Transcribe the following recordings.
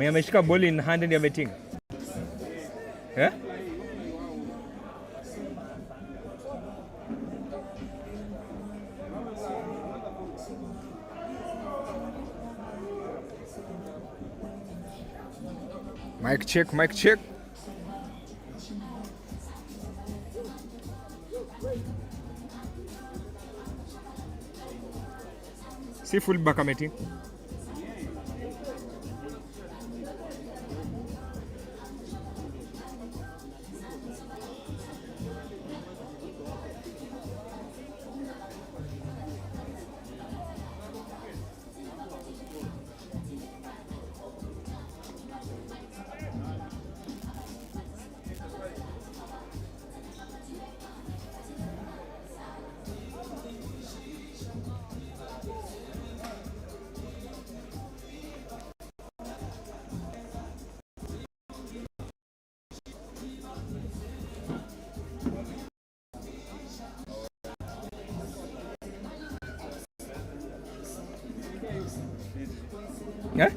ameshika ball in hand ndiye ametinga. Eh? Mic check, mic check. Si full back ametinga. Eh?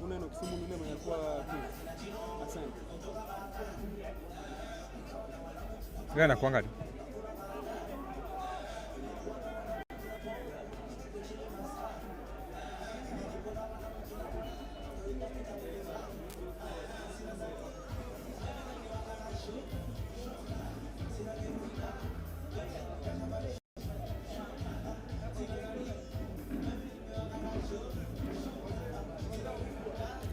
Uneno Kisumu ndio mwenye alikuwa asante. Gana kuangalia.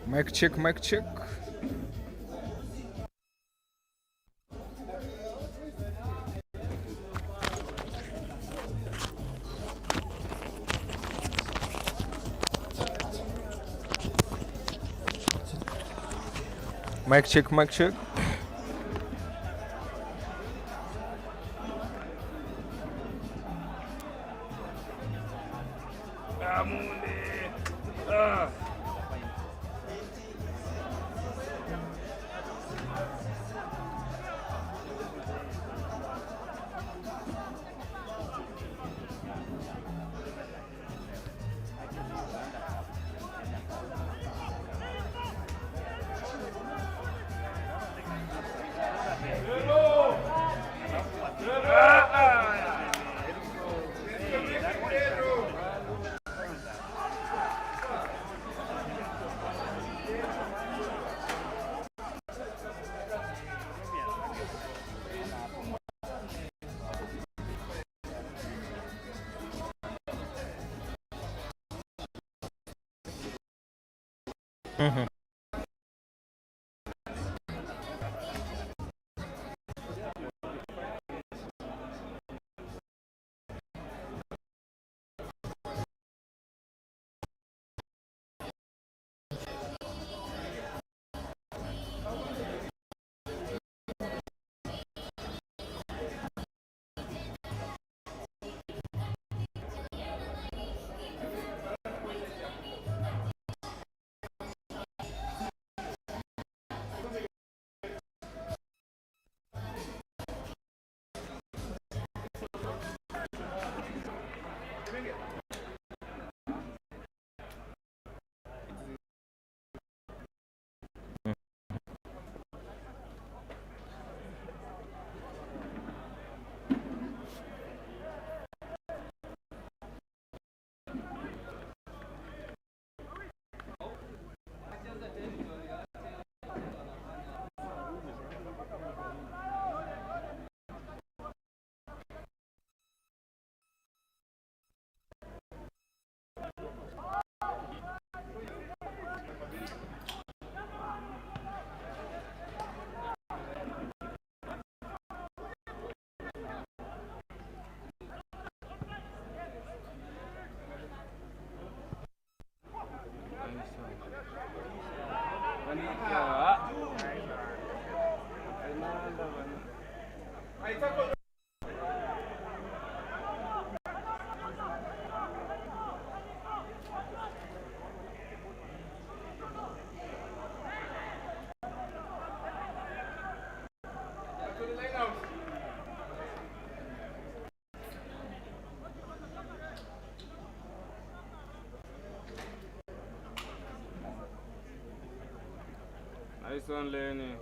Mic check, mic check. Mic check, mic check. Nice one, Lenny.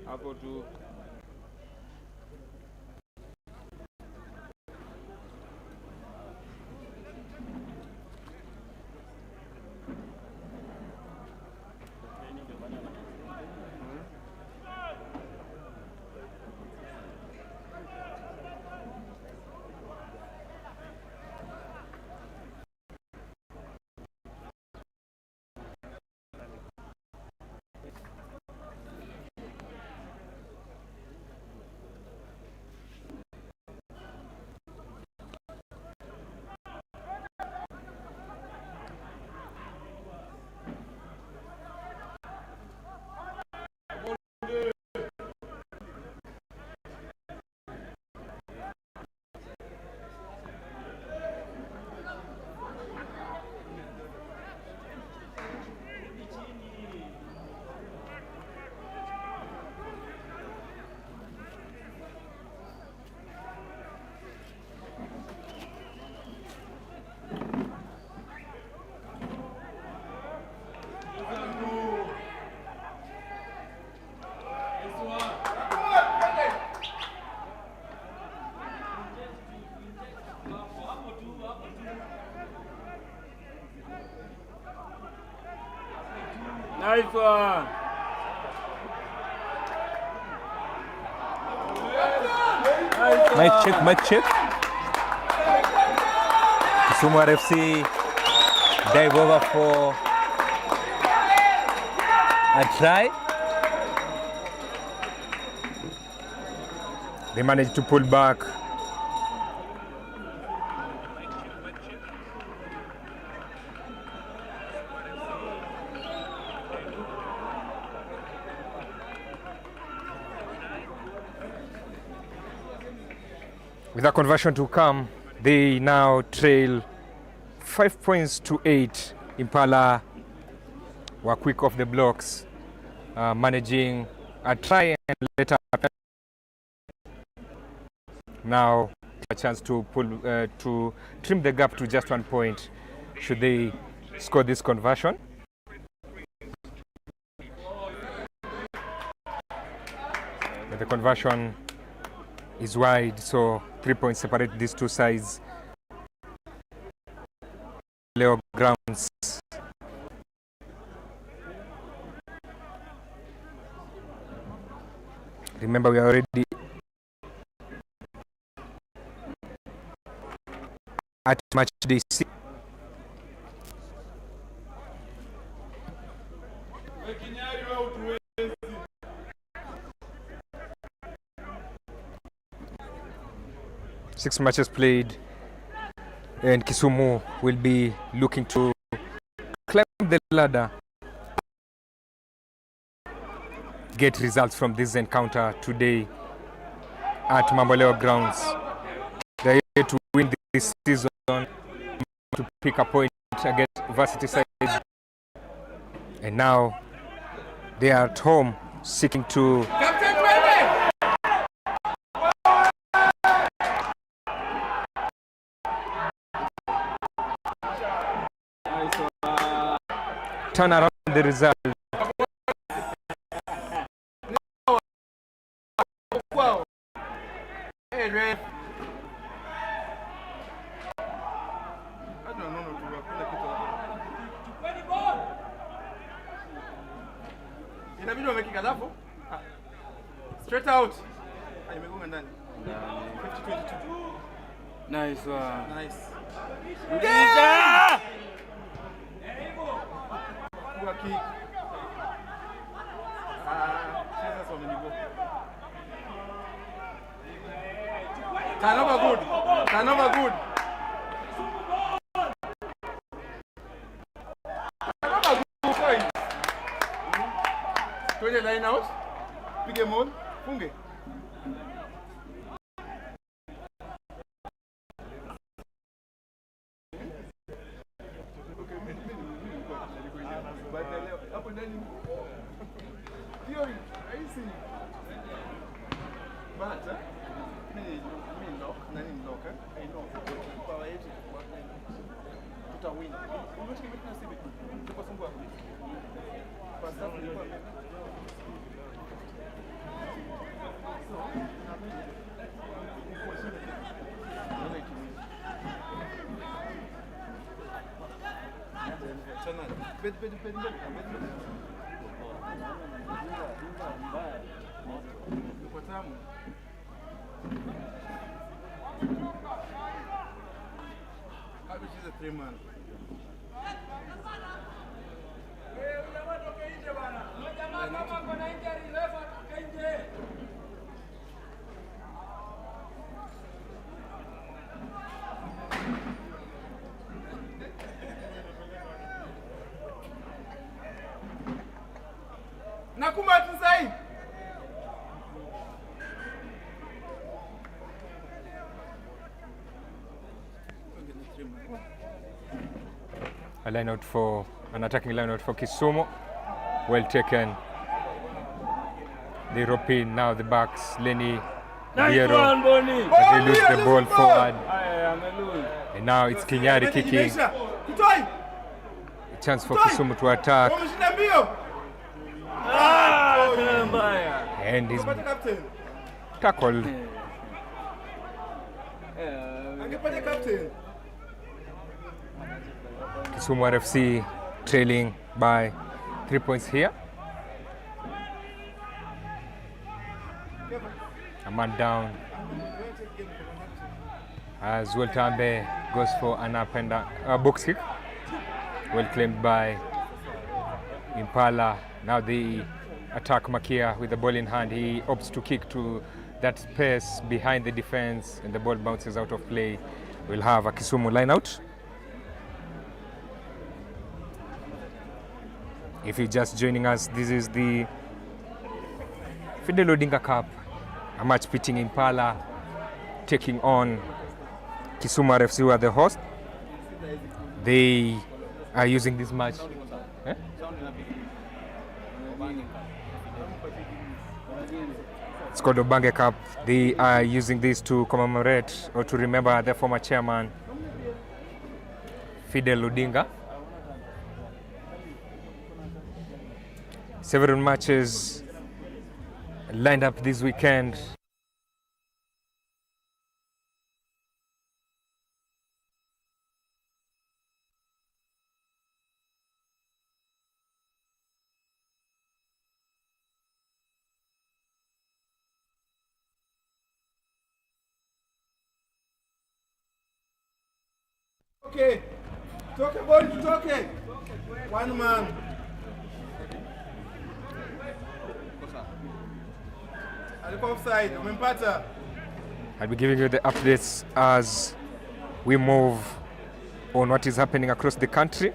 Hapo tu. Nice one. Mic check. Kisumu RFC dive over for a try. They managed to pull back. With a conversion to come, they now trail 5 points to 8. Impala were quick off the blocks, managing a try and later now a chance to pull to trim the gap to just 1 point should they score this conversion. But the conversion is wide, so 3 points separate these two sides. Leo grounds. Remember, we are already at match day 6. Six matches played, and Kisumu will be looking to climb the ladder, get results from this encounter today at Mamboleo grounds. They are here to win this season, to pick a point against varsity side, and now they are at home seeking to turn around the result. Straight out. Nice one. Nice. Yeah! Turnover good. Turnover good. Turnover good point. 20 line out. Pick a mode. Funge. A line out for an attacking line out for Kisumu. Well taken. The European, now the backs, Lenny, Biero, but they lose the ball forward. And now it's Kinyari kicking. A chance for Kisumu to attack. And he's tackled. Kisumu RFC trailing by 3 points here. A man down as Weltambe goes for an up and down box kick. Well claimed by Impala. Now the attack Makia with the ball in hand. He opts to kick to that space behind the defense and the ball bounces out of play. We'll have a Kisumu line out. If you're just joining us, this is the Fidel Odinga Cup, a match pitting Impala taking on Kisumu RFC, who are the host. They are using this match. It's called Obange Cup. They are using this to commemorate or to remember their former chairman, Fidel Odinga. Several matches lined up this weekend. Okay, toke ball, toke. One man. Offside, umempata. I'll be giving you the updates as we move on what is happening across the country.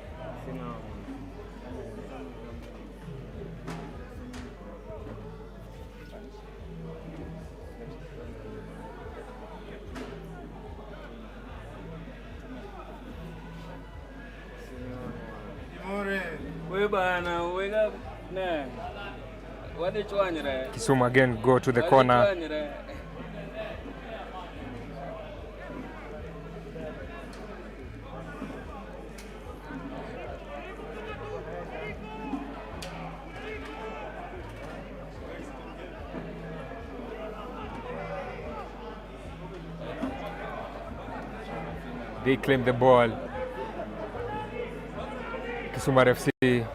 Kisumu again go to the corner. They claim the ball. Kisumu RFC.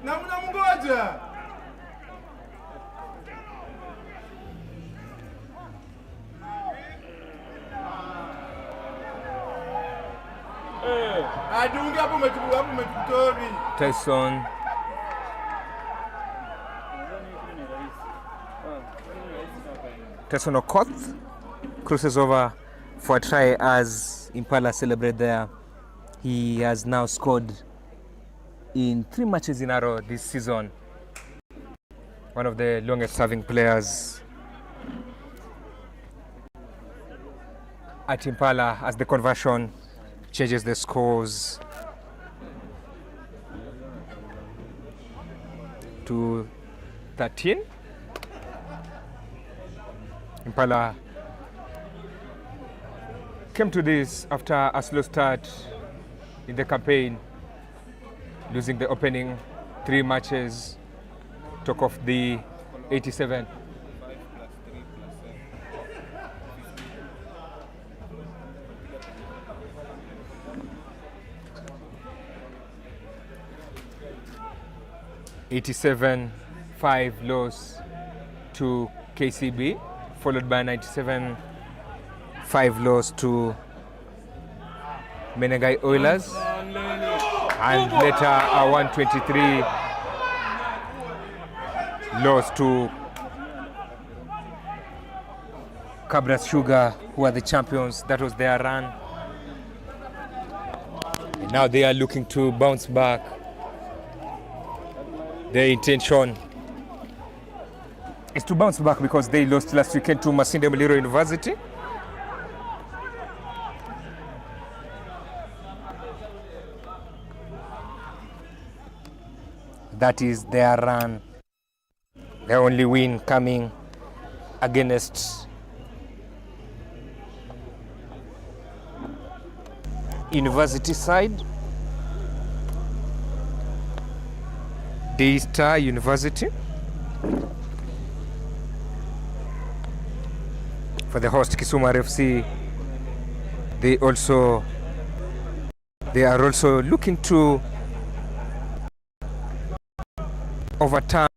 Na mnamngoja. Adunge hapo umetutori. Tyson Okoth crosses over for a try as Impala celebrate there. He has now scored in 3 matches in a row this season. one of the longest serving players at Impala, as the conversion changes the scores to 13. Impala came to this after a slow start in the campaign, losing the opening 3 matches, took off the 87. 87-5 loss to KCB, followed by 97-5 loss to Menengai Oilers, and later a 123 loss to Cabras Sugar, who are the champions. That was their run. And now they are looking to bounce back. Their intention is to bounce back because they lost last weekend to Masinde Muliro University. That is their run. Their only win coming against University side. Daystar University. For the host Kisumu RFC, they are also looking to overturn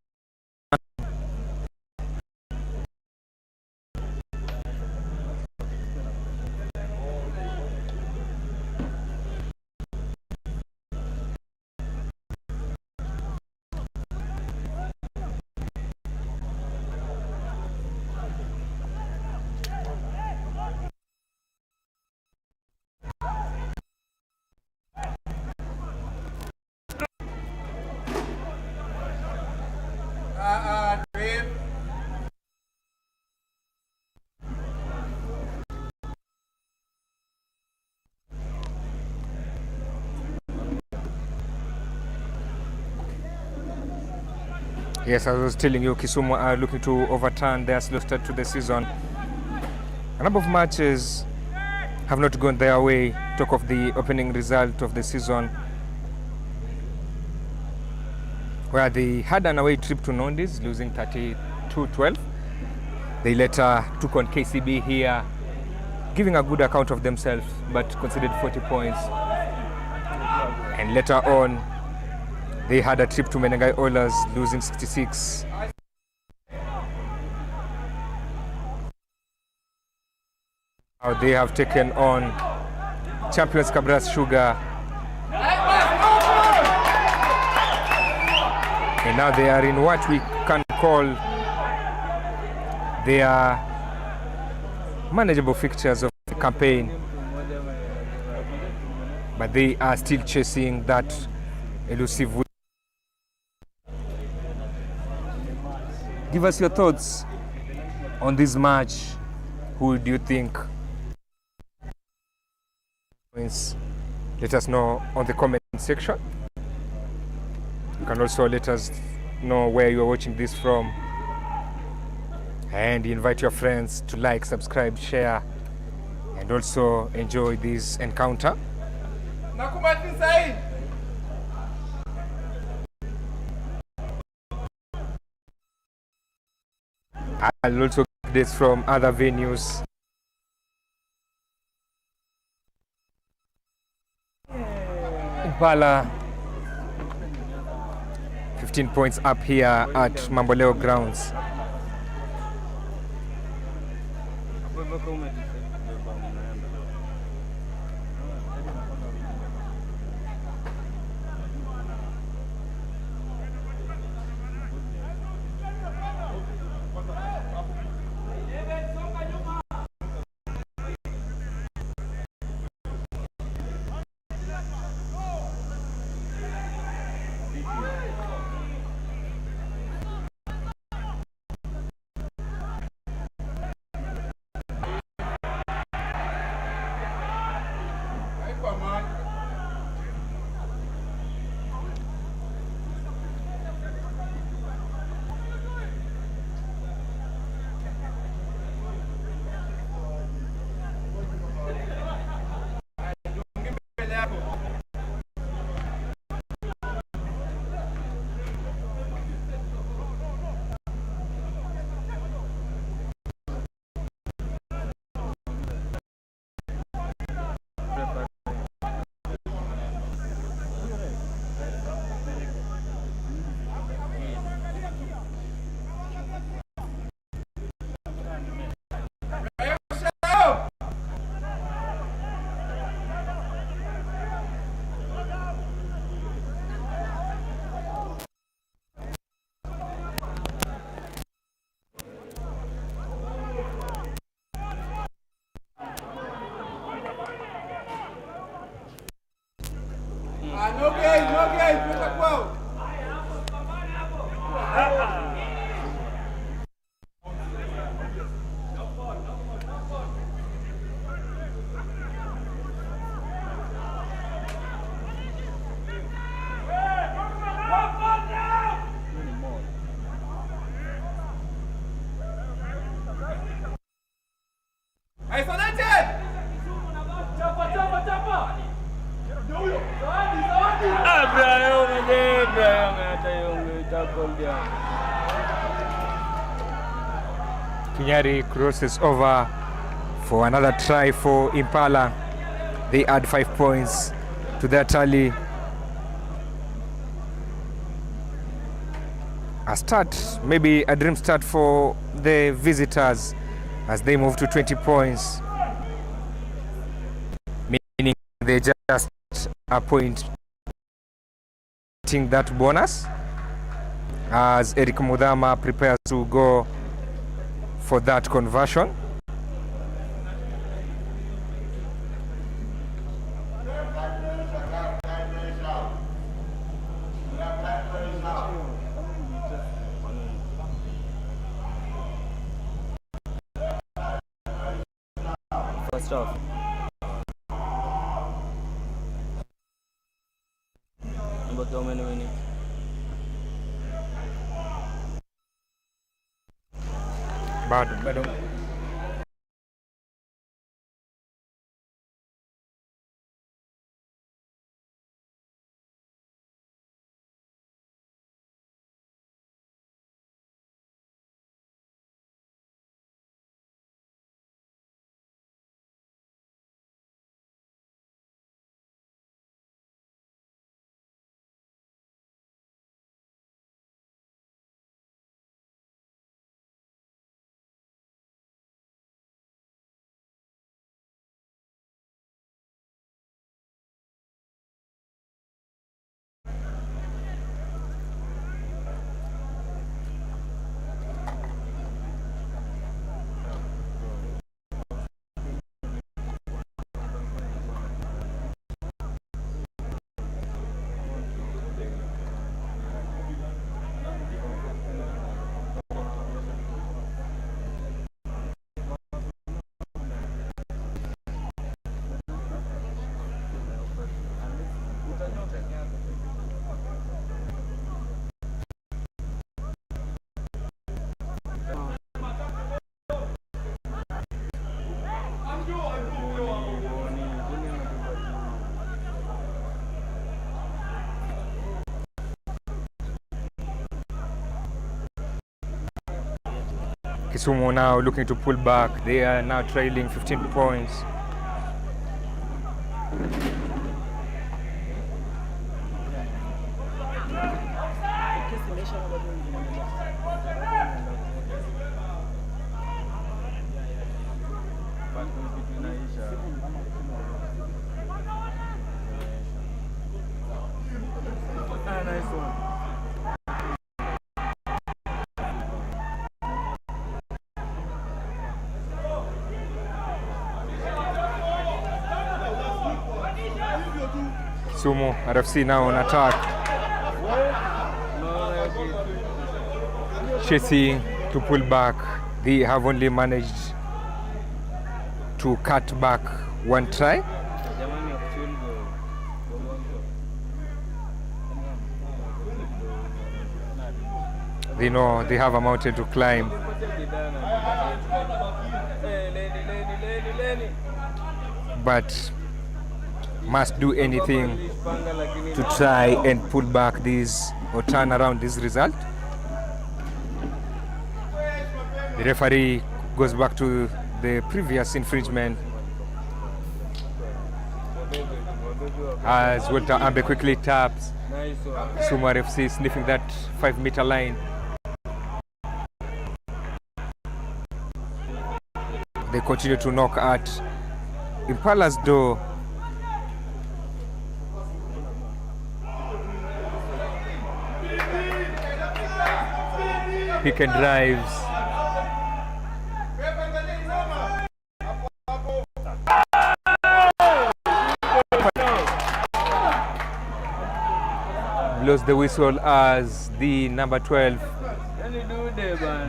Yes, I was telling you, Kisumu are looking to overturn their slow start to the season. A number of matches have not gone their way. Talk of the opening result of the season, where they had an away trip to Nondis, losing 32-12. They later took on KCB here, giving a good account of themselves, but conceded 40 points. And later on, they had a trip to Menengai Oilers, losing 66. Now they have taken on champions Cabras Sugar. And now they are in what we can call their manageable fixtures of the campaign. But they are still chasing that elusive win. Give us your thoughts on this match. Who do you think wins? Let us know on the comment section. You can also let us know where you are watching this from, and invite your friends to like, subscribe, share, and also enjoy this encounter. I'll also get this from other venues. Impala 15 points up here at Mamboleo grounds. Kinyari crosses over for another try for Impala. They add 5 points to their tally. A start, maybe a dream start for the visitors as they move to 20 points, meaning they just appointing that bonus as Eric Mudama prepares to go for that conversion. First off. About how many minutes? Bado. Kisumu now looking to pull back. They are now trailing 15 points. Nice one. Kisumu RFC now on attack, chasing to pull back. They have only managed to cut back one try. They know they have a mountain to climb, but must do anything to try and pull back this or turn around this result. The referee goes back to the previous infringement as Walter Ambe quickly taps. Kisumu RFC sniffing that 5-meter line. They continue to knock at Impala's door. Pick and drives. Blows the whistle as the number 12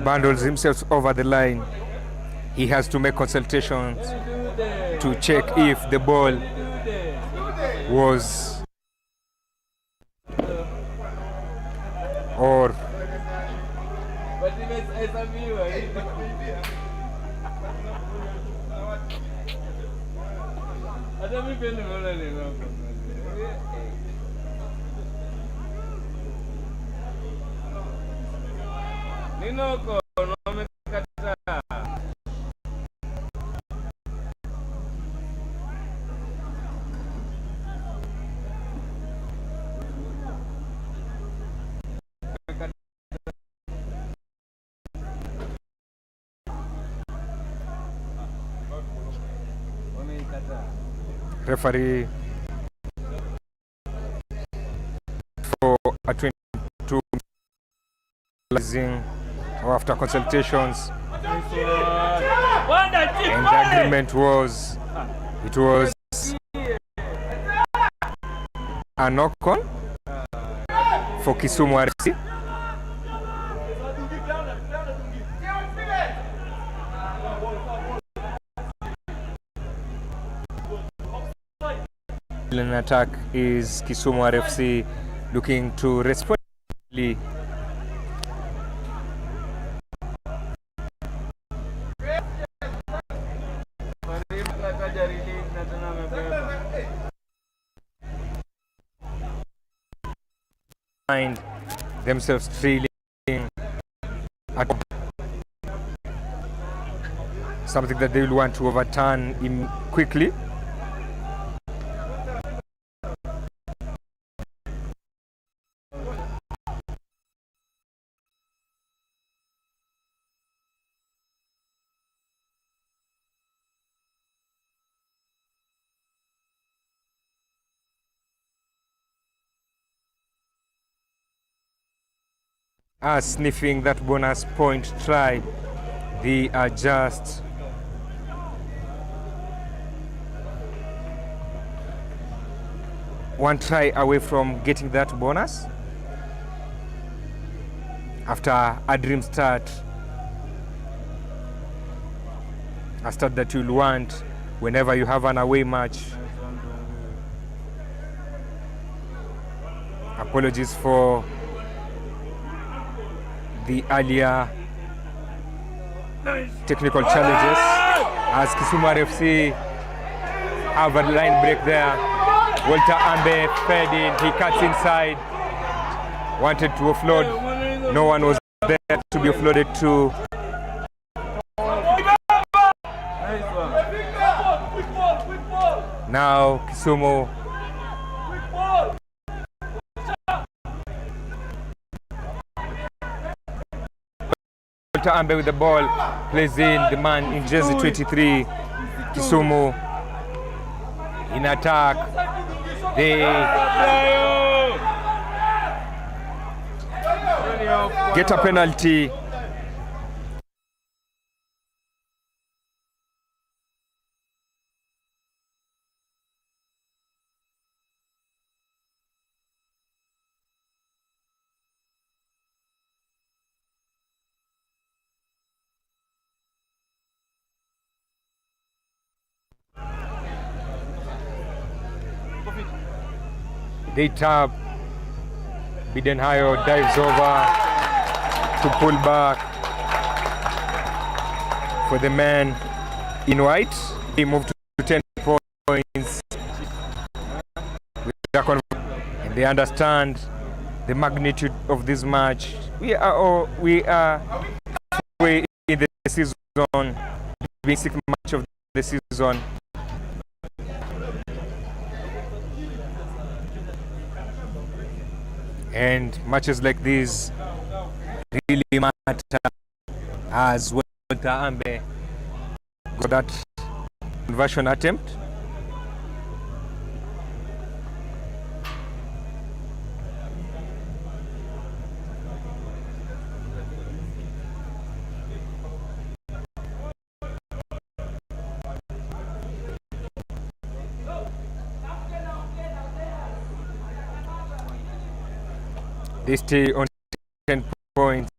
bundles himself over the line. He has to make consultations to check if the ball was or Referee for a 22 after consultations, and the agreement was a knock-on for Kisumu RFC. An attack is Kisumu RFC looking to responsibly find themselves trailing at something that they will want to overturn quickly. Sniffing that bonus point try. They are just one try away from getting that bonus after a dream start, a start that you'll want whenever you have an away match. Apologies for the earlier technical challenges as Kisumu RFC have a line break there. Walter Ambe fed in, he cuts inside, wanted to offload, no one was there to be offloaded to. Now Kisumu Walter Ambe with the ball, plays in the man in jersey 23, Kisumu in attack. They get a penalty. They tap. Bidenhayo dives over to pull back for the man in white. He moved to 10 points. And they understand the magnitude of this match. We are halfway in the season, the sixth match of the season. And matches like these really matter as well. Walter Ambe got that conversion attempt. They stay on 10 points.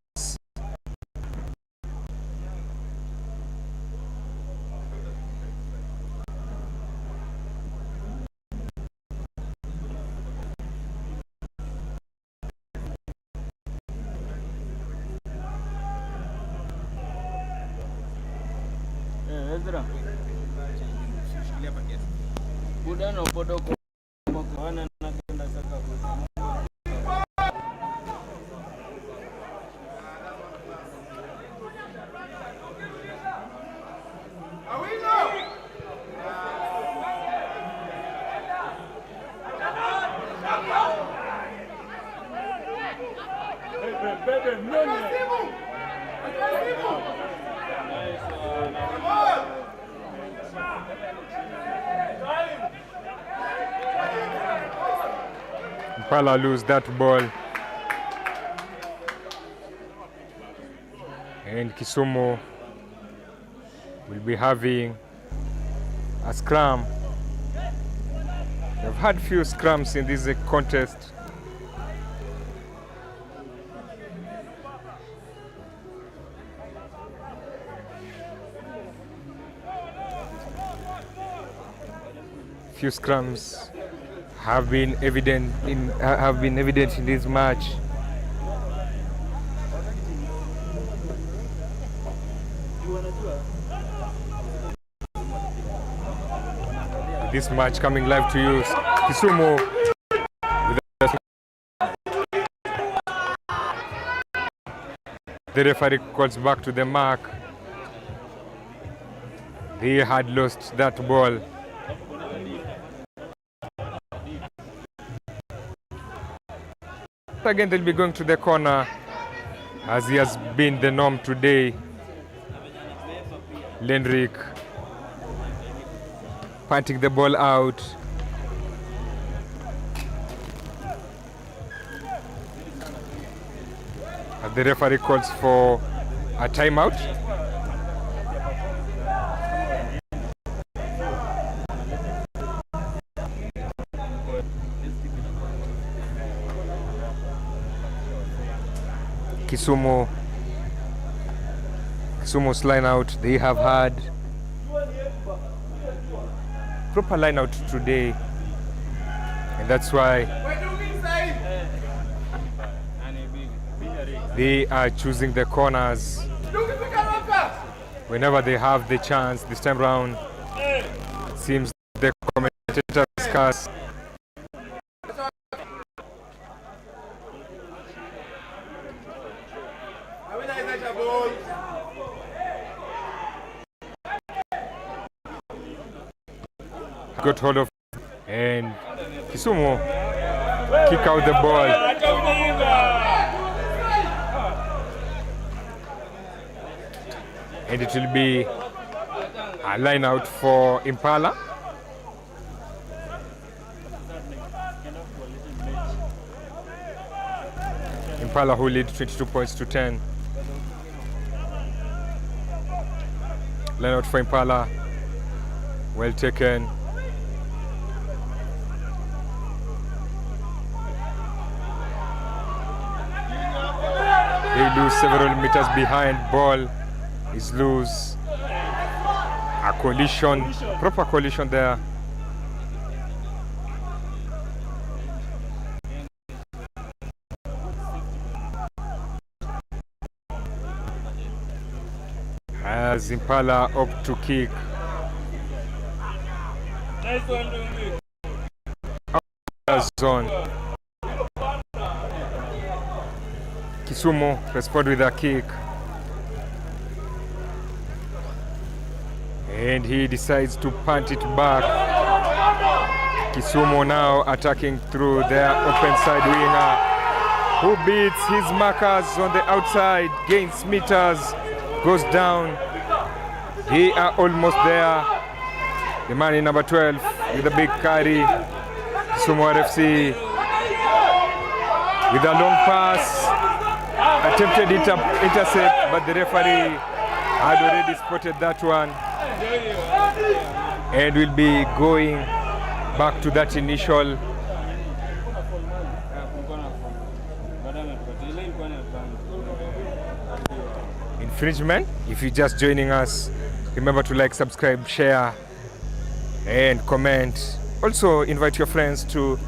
Ezra. Buda no podo kwa wana nakenda saka. Impala lose that ball. And Kisumu will be having a scrum. They've had few scrums in this contest. Few scrums have been evident in this match. This match coming live to you, Kisumu. The referee calls back to the mark. They had lost that ball. Again, they'll be going to the corner, as he has been the norm today. Lendrick punting the ball out. As the referee calls for a timeout. Kisumu's line out. They have had proper line out today, and that's why they are choosing the corners whenever they have the chance. This time round, it seems the commentator discuss. Got hold of, and Kisumu kick out the ball. And it will be a line out for Impala. Impala who lead 22 points to 10. Line out for Impala. Well taken. They lose several meters behind. Ball is loose. A collision, proper collision there. As Impala opt to kick. Nice one, Zone. Kisumu respond with a kick, and he decides to punt it back. Kisumu now attacking through their open side winger, who beats his markers on the outside, gains meters, goes down. They are almost there. The man in number 12 with a big carry. Kisumu RFC with a long pass. Attempted intercept, but the referee had already spotted that one, and will be going back to that initial infringement. If you're just joining us, remember to like, subscribe, share, and comment. Also invite your friends to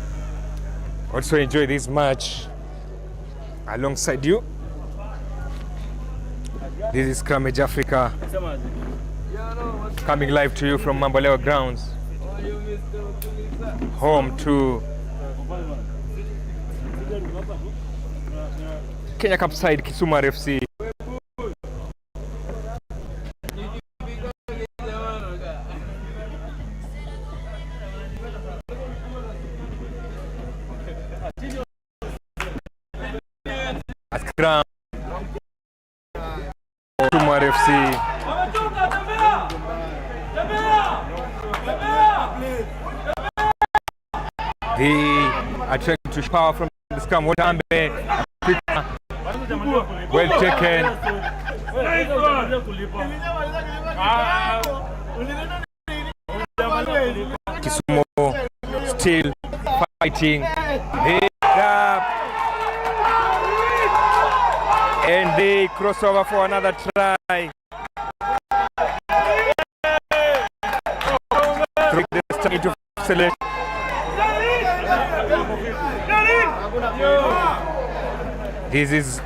also enjoy this match alongside you. This is Scrummage Africa, coming live to you from Mambolewa grounds, home to Kenya Cup side Kisumu RFC. A scrum Kisumu RFC. They are trying to power from the scrum. Watambe, well taken. Kisumu still fighting. And they cross over for another try. Into select. This is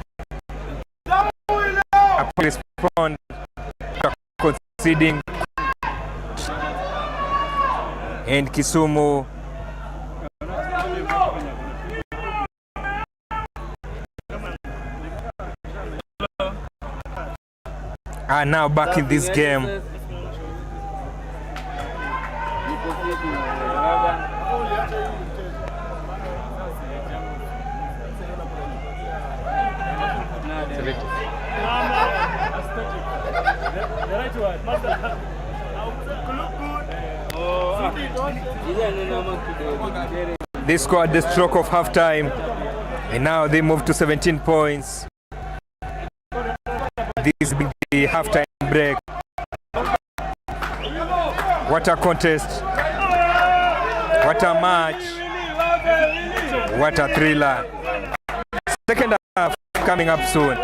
a respond conceding, and Kisumu are now back in this game. They scored the stroke of halftime, and now they move to 17 points. This being the halftime break. What a contest! What a match! What a thriller! Second half coming up soon.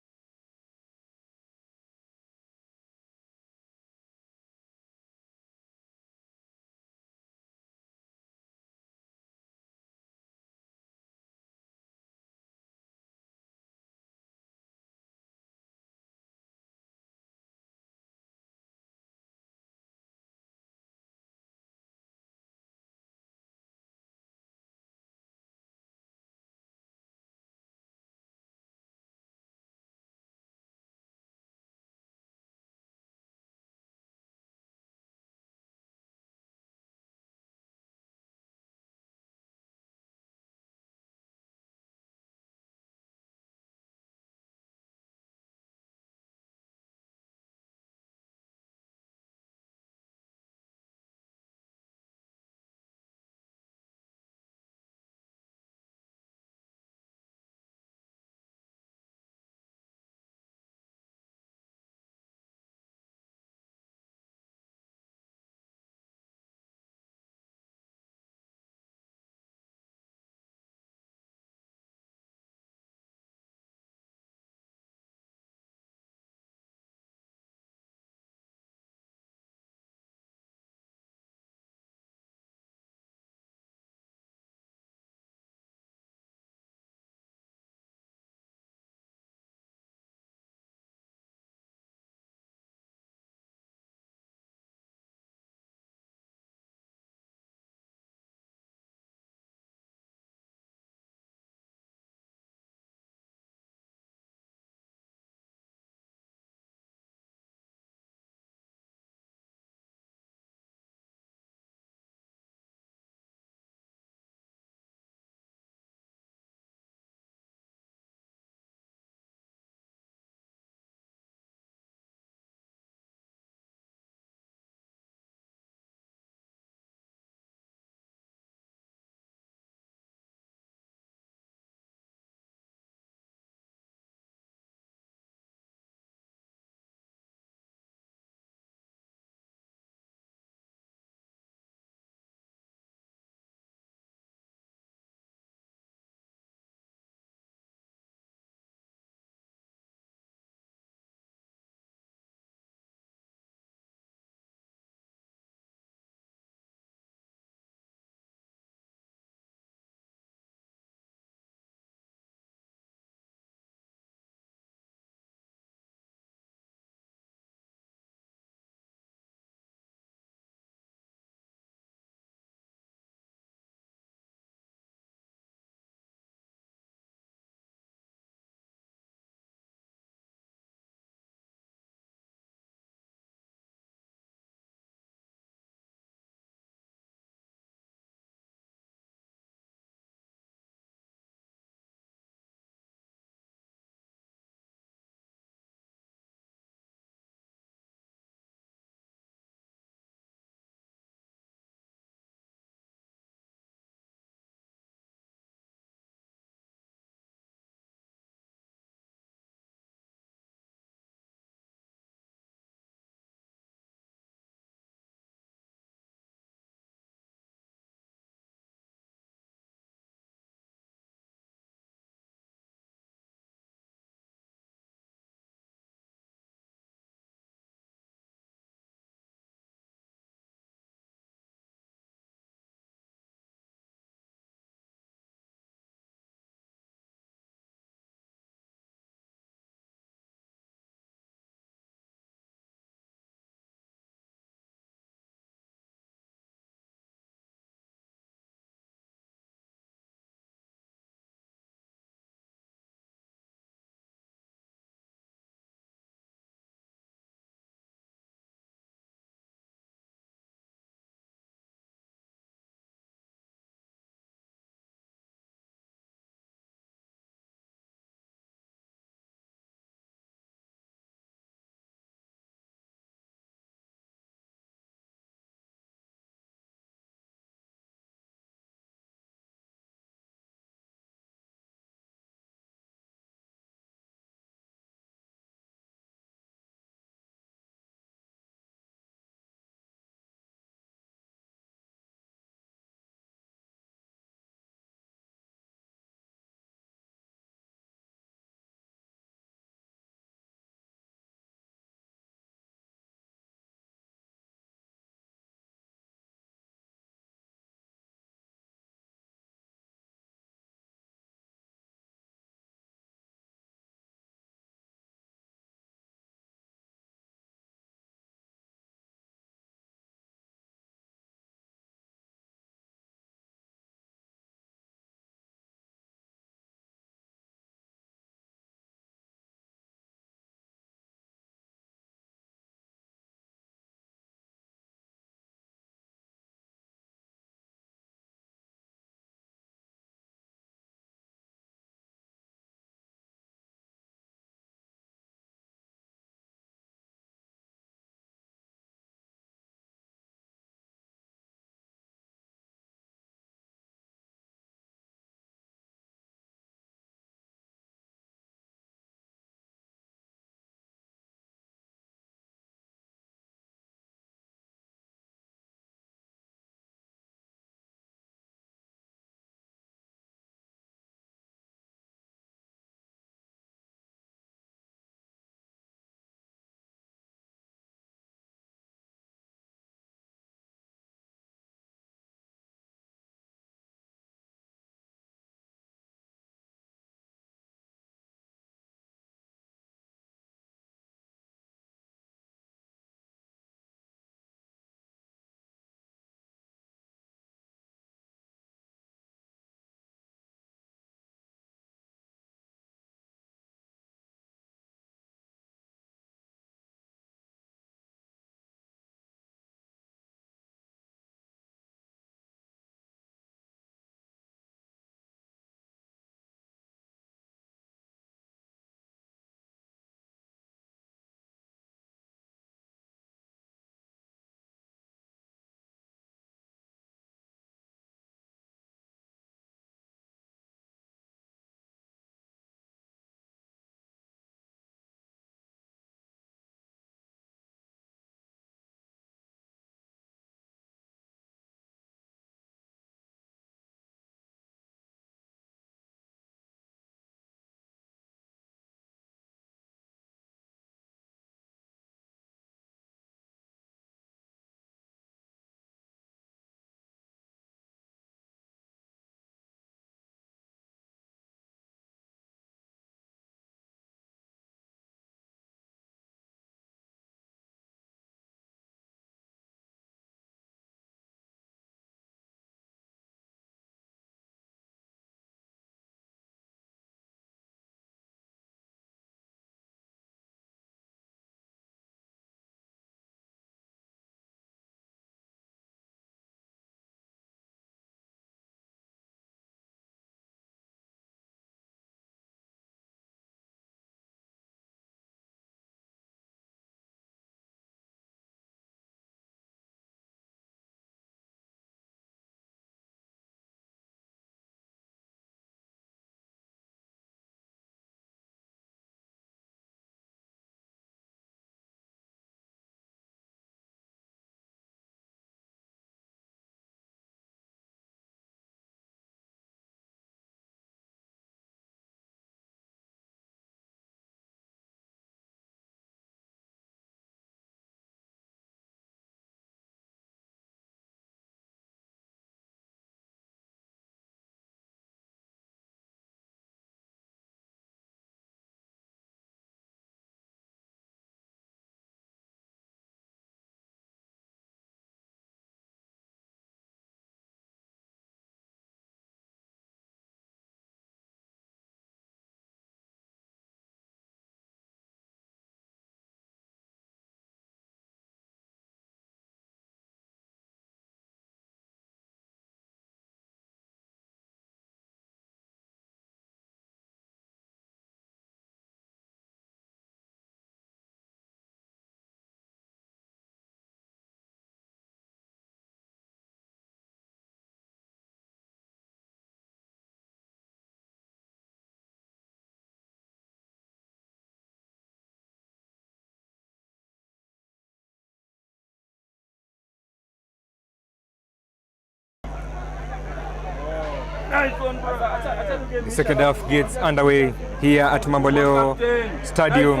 The second half gets underway here at Mamboleo Stadium.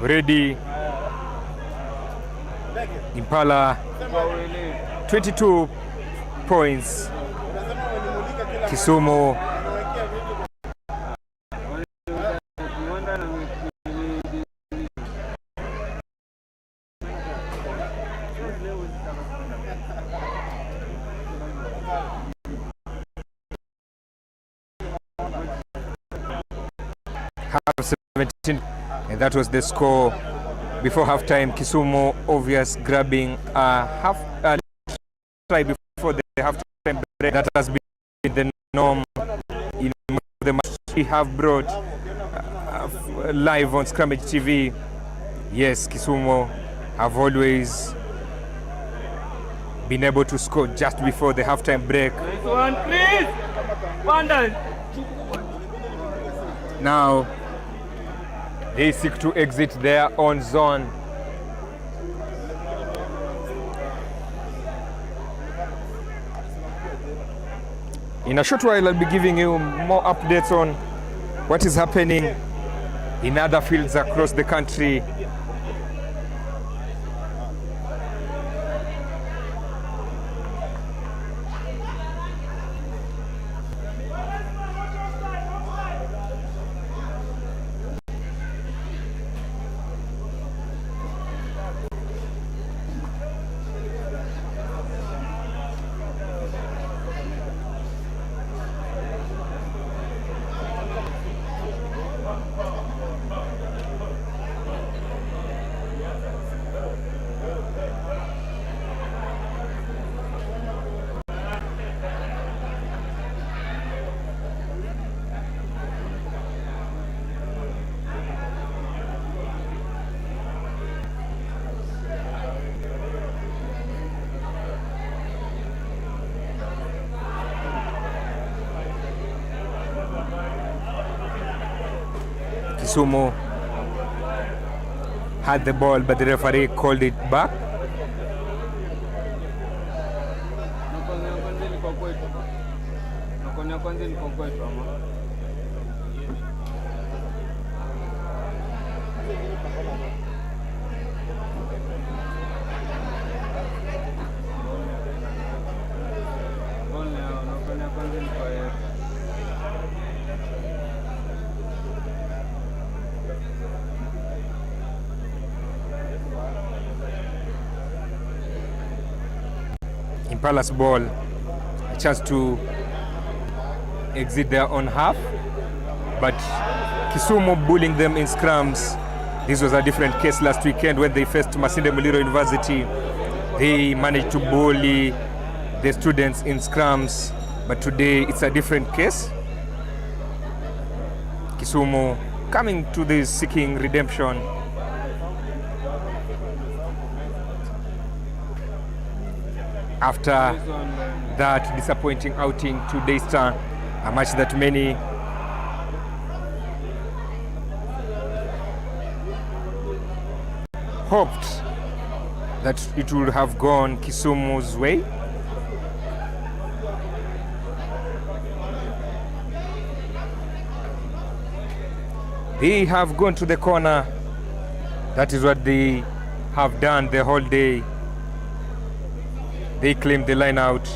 Ready. Impala 22 points. Kisumu have 17, and that was the score before halftime. Kisumu obvious grabbing a try before the halftime break. That has been the norm in the match we have brought live on Scrummage TV. Yes, Kisumu have always been able to score just before the halftime break. Nice one, please. Now they seek to exit their own zone. In a short while, I'll be giving you more updates on what is happening in other fields across the country. Kisumu had the ball, but the referee called it back. Impala's ball, a chance to exit their own half, but Kisumu bullying them in scrums. This was a different case last weekend when they faced Masinde Muliro University. They managed to bully the students in scrums, but today it's a different case. Kisumu coming to this seeking redemption. After that disappointing outing to Daystar, a match that many hoped that it would have gone Kisumu's way. They have gone to the corner. That is what they have done the whole day. They claimed the line out.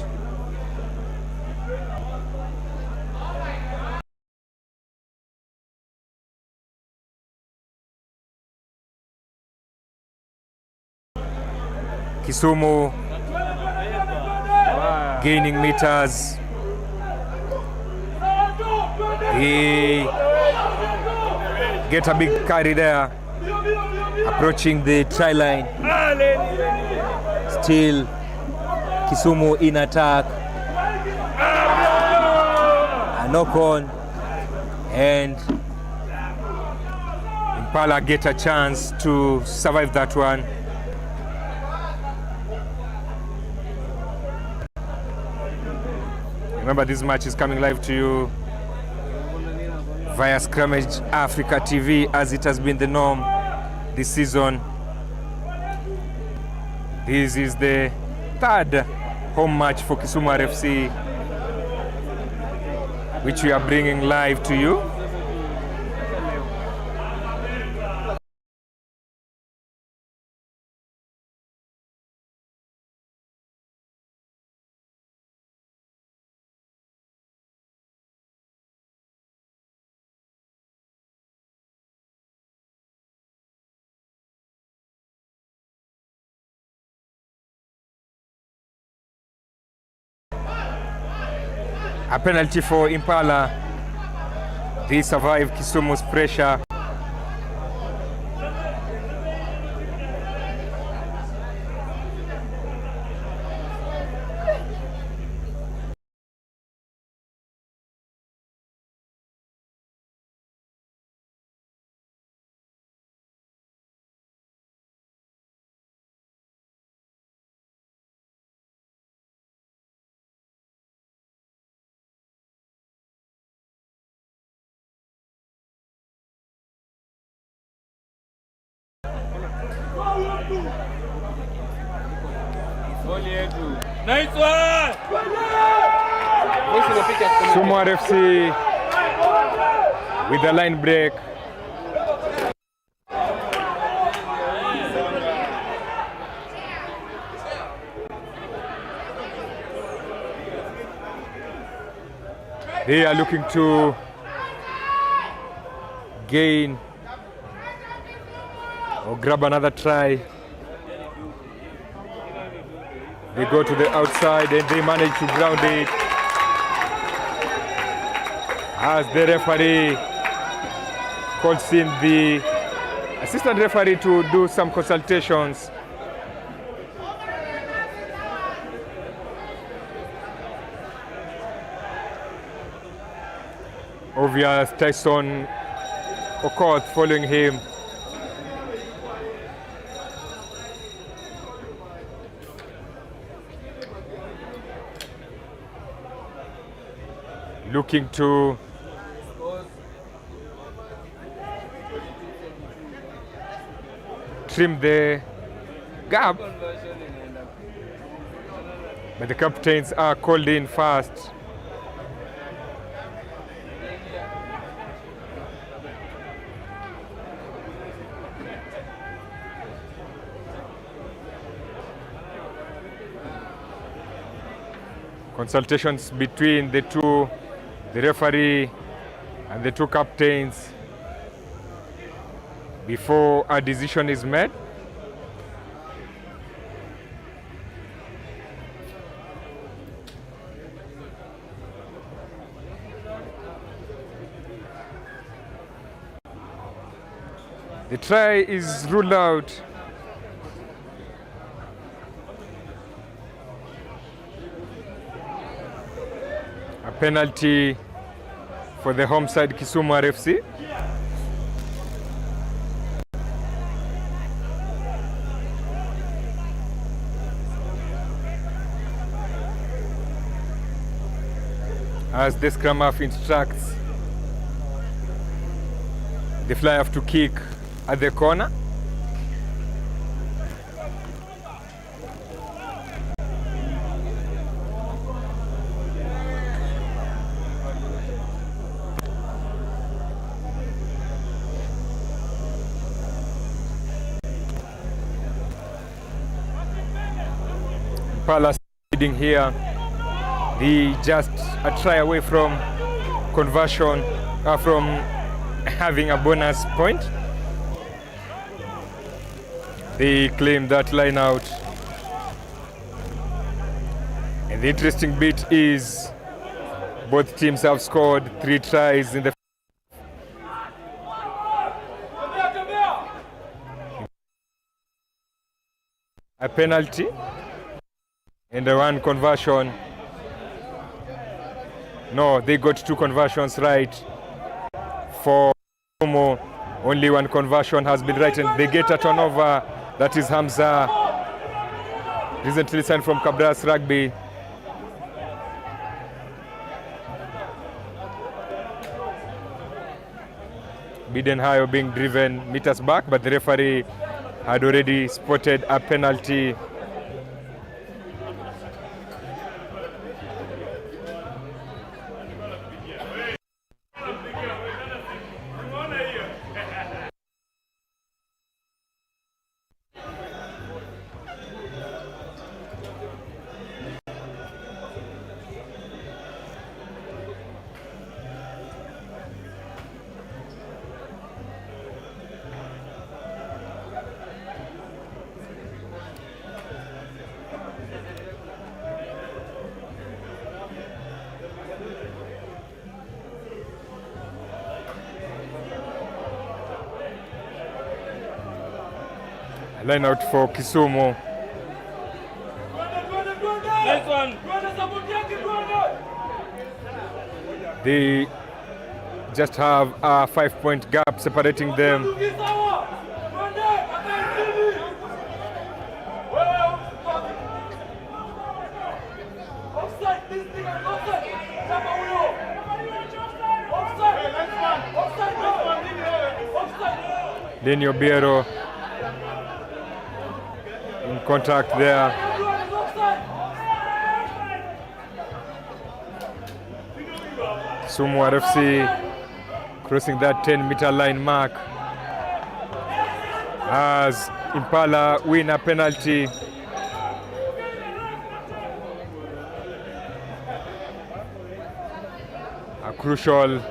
Kisumu gaining meters. They get a big carry there, approaching the try line. Still Kisumu in attack, a knock on, and Impala get a chance to survive that one. Remember, this match is coming live to you via Scrummage Africa TV, as it has been the norm this season. This is the third home match for Kisumu RFC, which we are bringing live to you. A penalty for Impala. They survive Kisumu's pressure. Nice one! Kisumu RFC with the line break. They are looking to gain or grab another try. They go to the outside and they manage to ground it as the referee calls in the assistant referee to do some consultations. Obvious Tyson Okoth following him. Looking to trim the gap, but the captains are called in fast. Consultations between the referee and the two captains before a decision is made. The try is ruled out. A penalty for the home side Kisumu RFC. As the scrum half instructs, the fly have to kick at the corner. Impala leading here. He just a try away from conversion, from having a bonus point. They claim that line out. And the interesting bit is both teams have scored 3 tries in the a penalty and the 1 conversion. No, they got 2 conversions right. For Kisumu, only 1 conversion has been right, and they get a turnover. That is Hamza, recently signed from Cabras Rugby. Bidenhayo being driven meters back, but the referee had already spotted a penalty. Line out for Kisumu. Nice one. They just have a 5-point gap separating them. Lenny Obiero in contact there. Kisumu RFC crossing that 10-meter line mark as Impala win a penalty. A crucial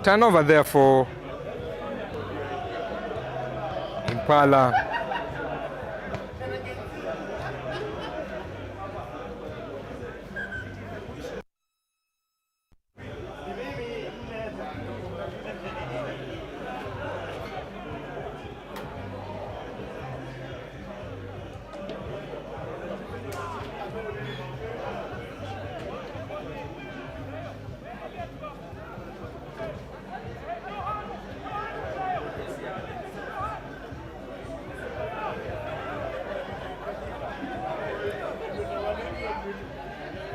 turnover there for Impala.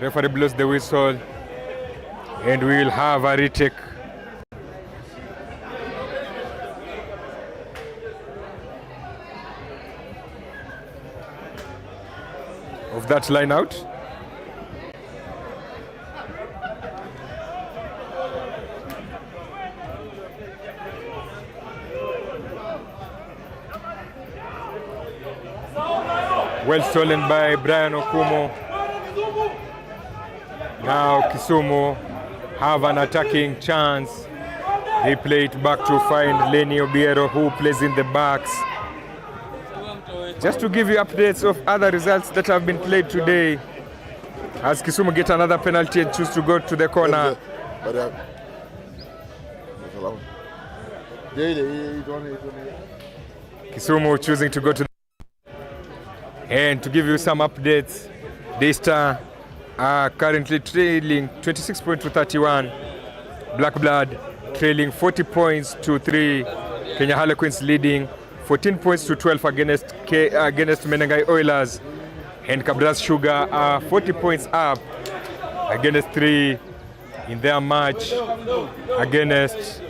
Referee blows the whistle and we will have a retake. Of that line out. Well stolen by Brian Okumo. Now Kisumu have an attacking chance. They play it back to find Lenny Obiero, who plays in the backs. Just to give you updates of other results that have been played today, as Kisumu get another penalty and choose to go to the corner. Kisumu choosing to go to the... And to give you some updates, Daystar are currently trailing 26 points to 31. Black Blood trailing 40 points to 3. Kenya Harlequins leading 14 points to 12 against Menengai Oilers. And Kabras Sugar are 40 points up against 3 in their match against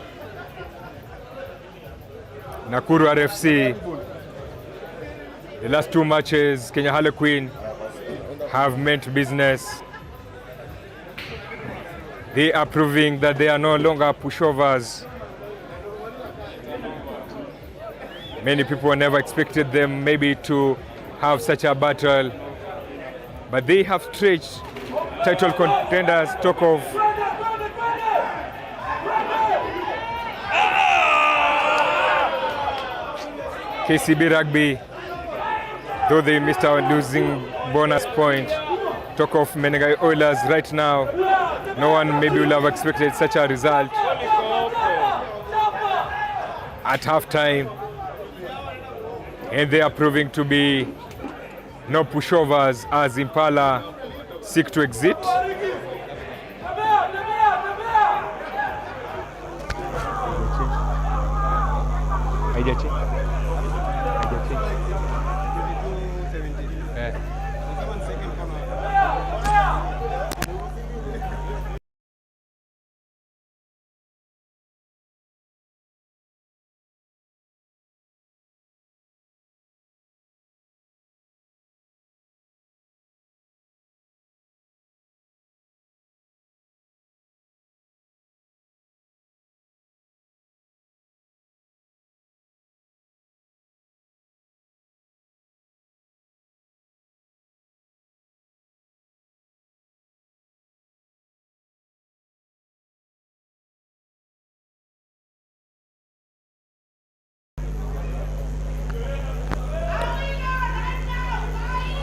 Nakuru RFC. The last two matches, Kenya Harlequin have meant business. They are proving that they are no longer pushovers. Many people never expected them maybe to have such a battle, but they have stretched title contenders. Talk of KCB Rugby, though they missed out losing bonus point. Talk of Menengai Oilers right now. No one maybe will have expected such a result at halftime. And they are proving to be no pushovers as Impala seek to exit.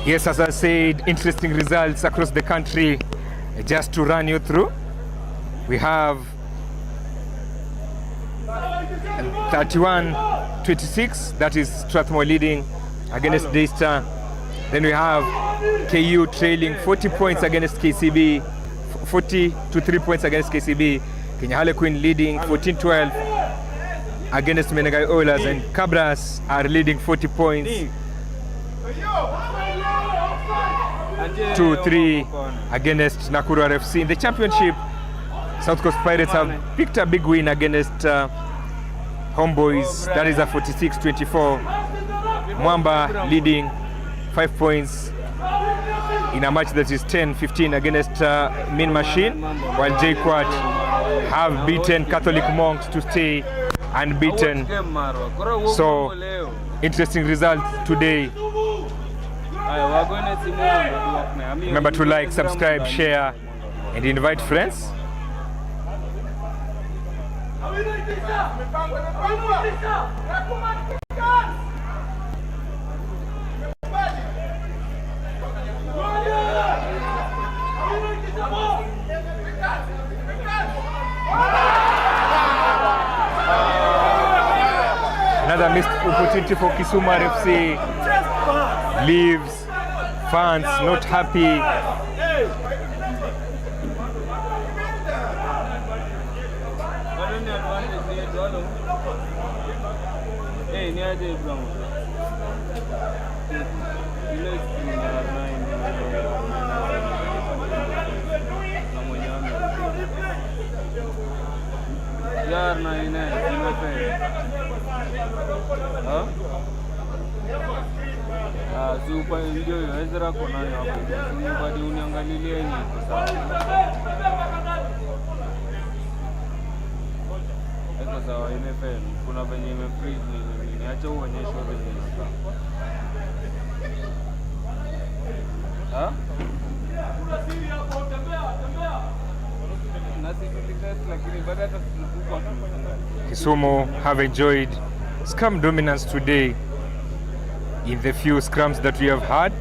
Yes, as I said, interesting results across the country. Just to run you through, we have 31-26. That is Strathmore leading against Daystar. Then we have KU trailing 40 points against KCB, 40 to 3 points against KCB. Kenya Harlequin leading 14-12 against Menengai Oilers, and Cabras are leading 40 points 2-3 against Nakuru RFC. In the championship, South Coast Pirates have picked a big win against Homeboys. That is a 46-24. Mwamba leading 5 points in a match that is 10-15 against Mean Machine, while JKUAT have beaten Catholic Monks to stay unbeaten. So, interesting result today. Remember to like, subscribe, share, and invite friends. Another missed opportunity for Kisumu RFC. Leaves, fans not happy. Super ndio Ezra kona hapo. Bado uniangalilie ni sawa. Eko sawa imefeli. Kuna venye imefreeze ni acha uonyeshe venye inakaa. Kisumu have enjoyed scrum dominance today in the few scrums that we have had.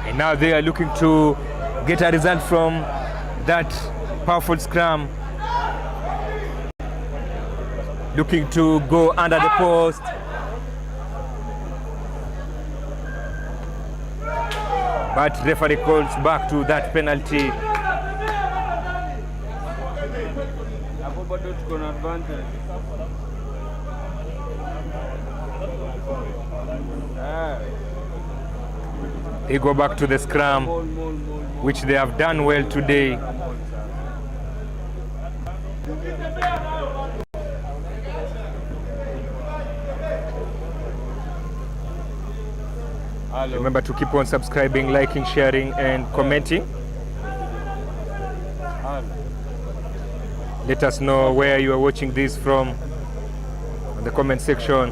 And now they are looking to get a result from that powerful scrum. Looking to go under the post. But referee calls back to that penalty. They go back to the scrum, which they have done well today. Remember to keep on subscribing, liking, sharing, and commenting. Let us know where you are watching this from in the comment section,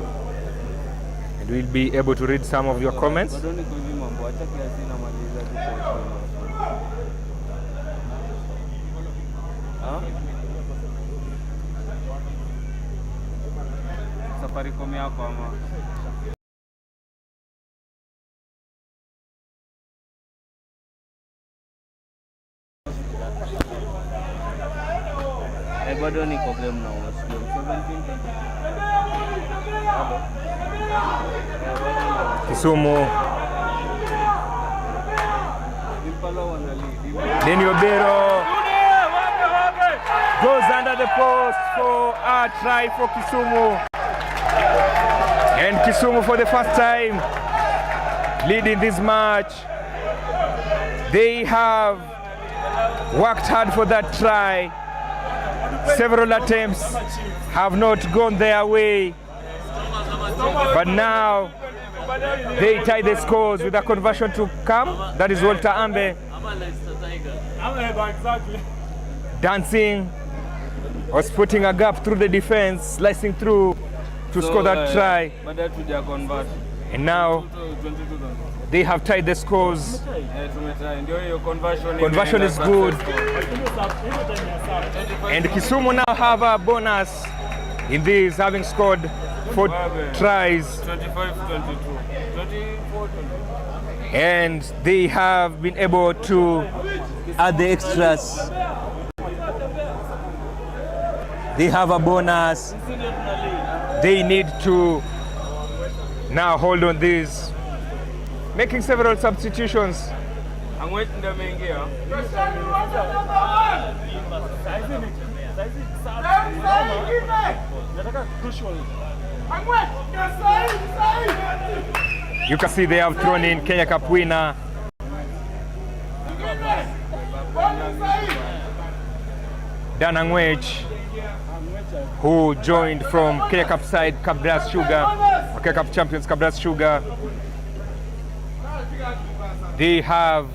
and we'll be able to read some of your comments. Bado niko game na unasikia 17. Kisumu. Impala wana lead. Daniel Bero goes under the post for a try for Kisumu. And Kisumu for the first time leading this match. They have worked hard for that try. Several attempts have not gone their way, but now they tie the scores with a conversion to come. That is Walter Ambe dancing, was putting a gap through the defense, slicing through to score that try. And now they have tied the scores. Conversion is good. And Kisumu now have a bonus in this, having scored 4 tries. 25-22. 24-22. And they have been able to add the extras. They have a bonus. They need to now hold on this, making several substitutions. You can see they have thrown in Kenya Cup winner Dan Angwech, who joined from Kenya Cup side Kabras Sugar, Kenya Cup champions Kabras Sugar. They have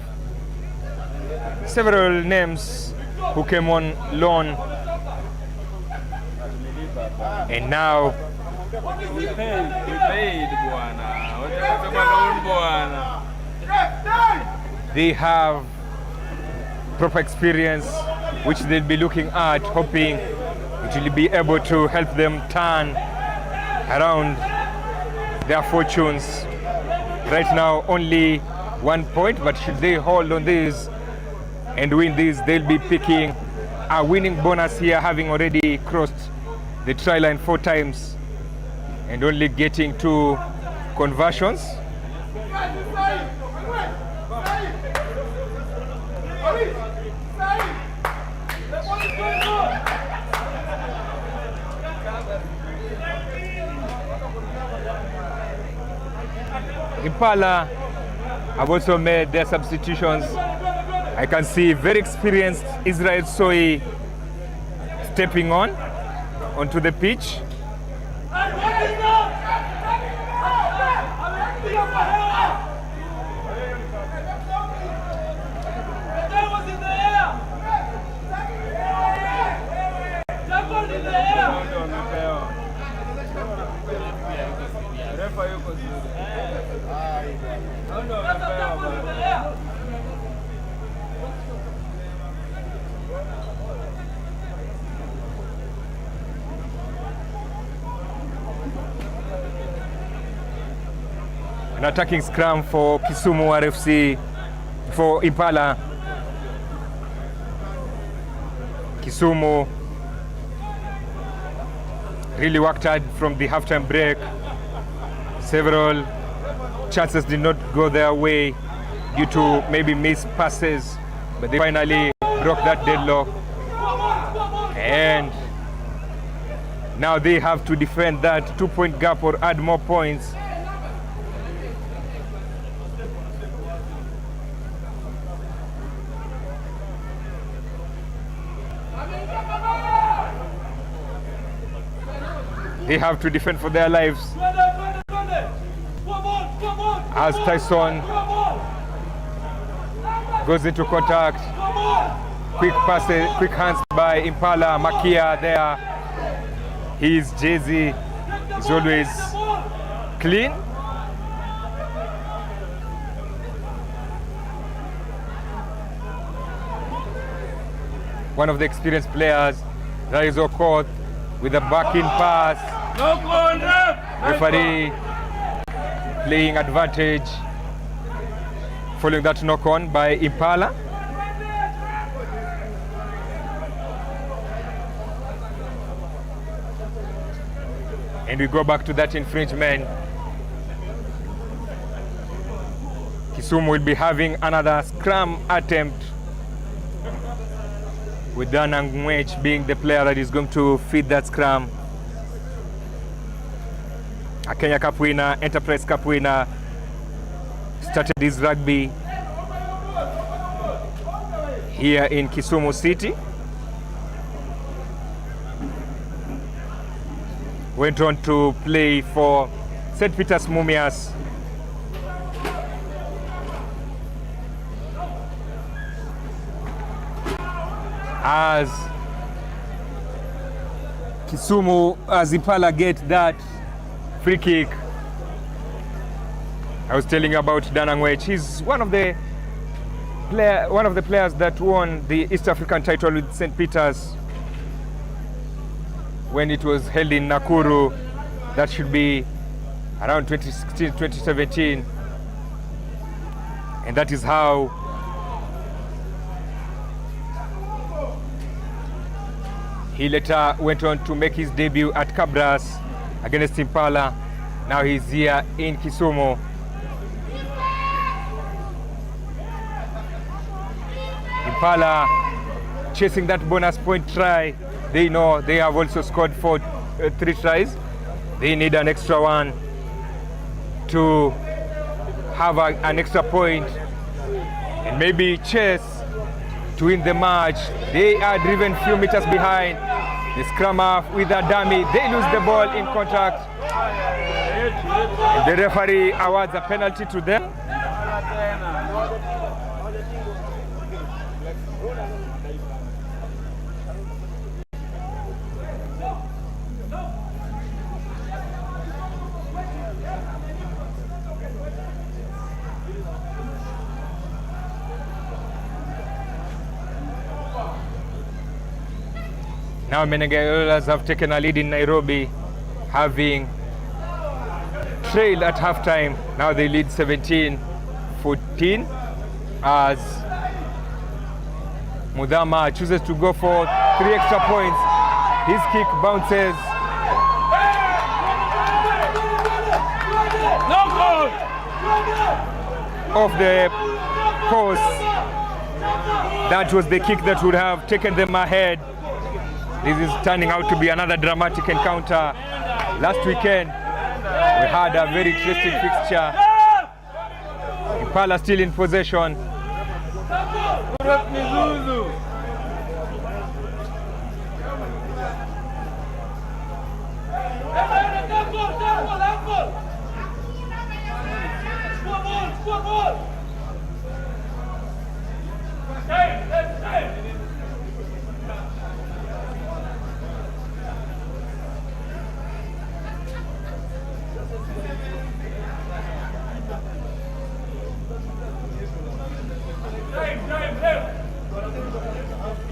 several names who came on loan, and now we paid Buana. They have proper experience, which they'll be looking at, hoping it will be able to help them turn around their fortunes. Right now, only 1 point, but should they hold on this and win this, they'll be picking a winning bonus here, having already crossed the try line 4 times and only getting 2 conversions. Impala have also made their substitutions. I can see very experienced Israel Soy stepping onto the pitch. An attacking scrum for Kisumu RFC, for Impala. Kisumu really worked hard from the halftime break. Several chances did not go their way due to maybe missed passes, but they finally broke that deadlock. And now they have to defend that 2-point gap or add more points. They have to defend for their lives. As Tyson goes into contact, quick passes, quick hands by Impala. Makia there. His jersey is always clean. One of the experienced players, that is Okoth, with a backing pass. Referee playing advantage following that knock on by Impala. And we go back to that infringement. Kisumu will be having another scrum attempt, with Dan Angwech being the player that is going to feed that scrum. A Kenya Cup winner, Enterprise Cup winner, started his rugby here in Kisumu City. Went on to play for St. Peter's Mumias. As Kisumu, as Impala get that free kick. I was telling you about Dan Angwech. He's one of the players that won the East African title with St. Peter's when it was held in Nakuru. That should be around 2016, 2017. And that is how he later went on to make his debut at Cabras against Impala. Now he's here in Kisumu. Impala chasing that bonus point try. They know they have also scored 3 tries. They need an extra one to have an extra point and maybe chase to win the match. They are driven few meters behind. The scrum half with a dummy. They lose the ball in contact. And the referee awards a penalty to them. Now Menengai have taken a lead in Nairobi, having trailed at halftime. Now they lead 17-14 as Mudama chooses to go for 3 extra points. His kick bounces. No goal! Off the post. That was the kick that would have taken them ahead. This is turning out to be another dramatic encounter. Last weekend, we had a very interesting fixture. Impala still in possession.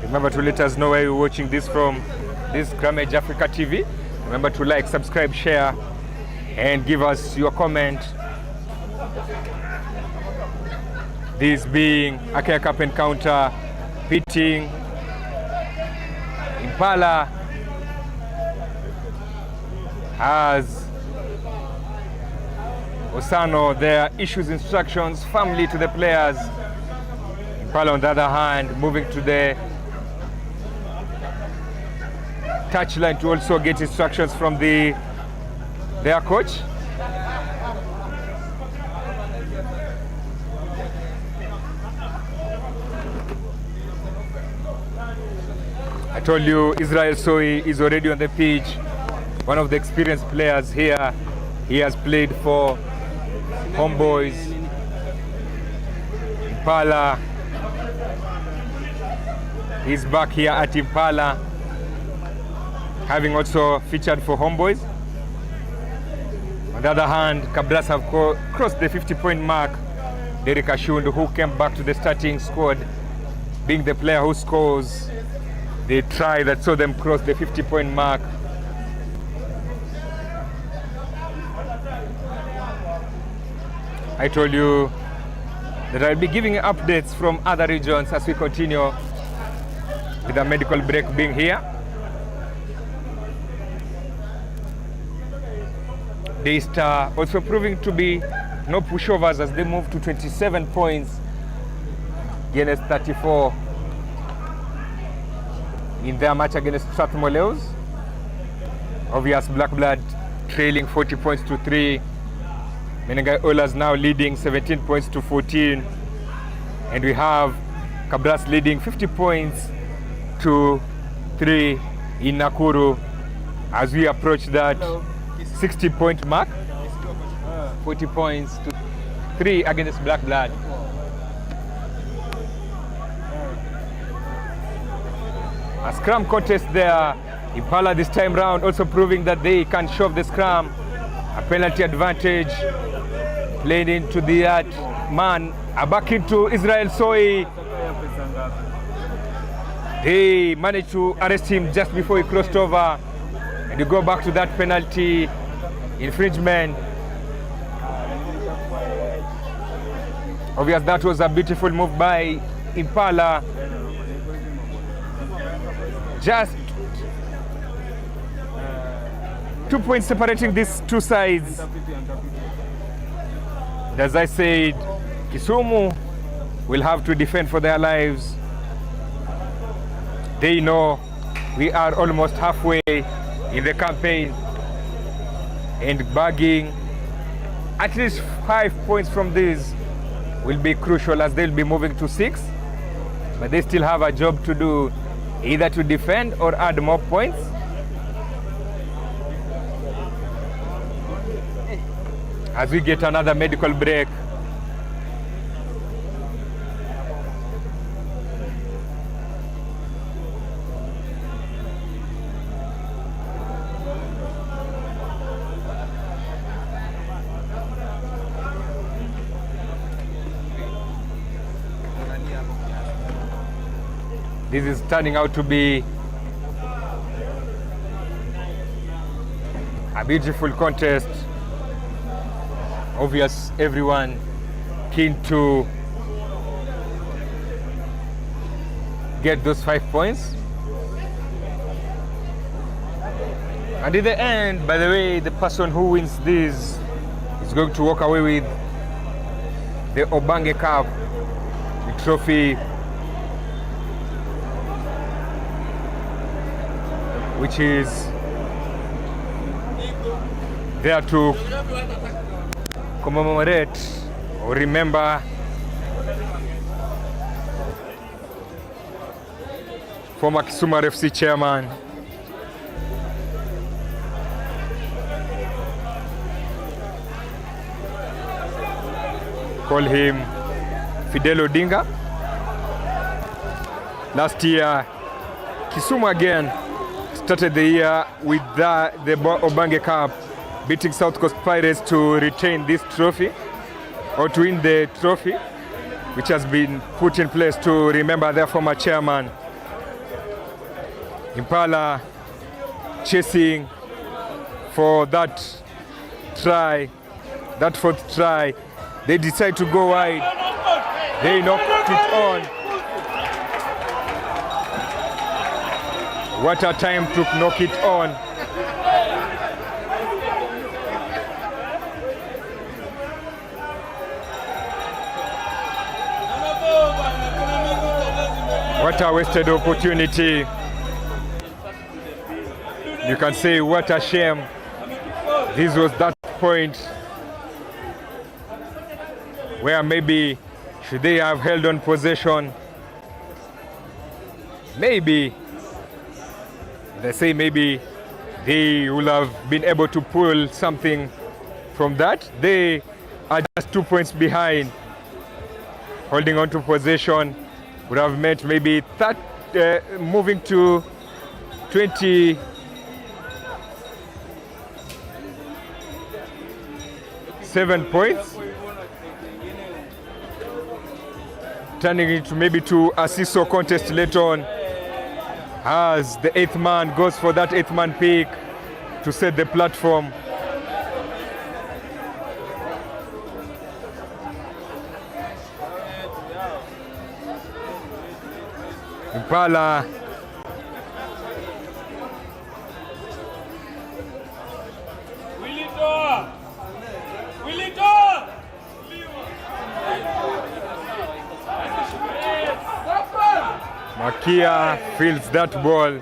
Remember to let us know where you're watching this from. This Scrummage Africa TV. Remember to like, subscribe, share, and give us your comment. This being a Kenya Cup encounter pitting Impala as Osano. There issues instructions firmly to the players. Impala on the other hand moving to the touchline to also get instructions from their coach. I told you Israel Soi is already on the pitch, one of the experienced players here. He has played for Homeboys, Impala. He's back here at Impala, having also featured for Homeboys. On the other hand, Cabras have crossed the 50-point mark. Derek Ashund, who came back to the starting squad, being the player who scores the try that saw them cross the 50-point mark. I told you that I'll be giving updates from other regions as we continue with the medical break being here. Daystar also proving to be no pushovers as they move to 27 points against 34 in their match against Strathmoleos. Obvious Black Blood trailing 40 points to 3. Menengai Oilers now leading 17 points to 14. And we have Cabras leading 50 points to 3 in Nakuru as we approach that 60-point mark. 40 points to 3 against Black Blood. A scrum contest there. Impala this time round also proving that they can shove the scrum. A penalty advantage played into the man. Back into Israel Soi. They managed to arrest him just before he crossed over. And you go back to that penalty infringement. Obvious, that was a beautiful move by Impala. Just 2 points separating these two sides. And as I said, Kisumu will have to defend for their lives. They know we are almost halfway in the campaign, and bagging at least 5 points from this will be crucial, as they'll be moving to 6. But they still have a job to do, either to defend or add more points. As we get another medical break. This is turning out to be a beautiful contest. Obvious, everyone keen to get those 5 points. And in the end, by the way, the person who wins this is going to walk away with the Obange Cup, the trophy, which is there to commemorate or remember former Kisumu RFC chairman call him Fidel Odinga. Last year, Kisumu again started the year with the Obange Cup, beating South Coast Pirates to retain this trophy, or to win the trophy, which has been put in place to remember their former chairman. Impala chasing for that try, that fourth try. They decide to go wide. They knocked it on. What a time to knock it on. What a wasted opportunity. You can say what a shame. This was that point where maybe should they have held on possession. Maybe, they say maybe they will have been able to pull something from that. They are just 2 points behind. Holding on to possession would have meant maybe moving to 27 points, turning it maybe to a seesaw contest later on, as the 8th man goes for that 8th man pick to set the platform. Impala Makia fields that ball.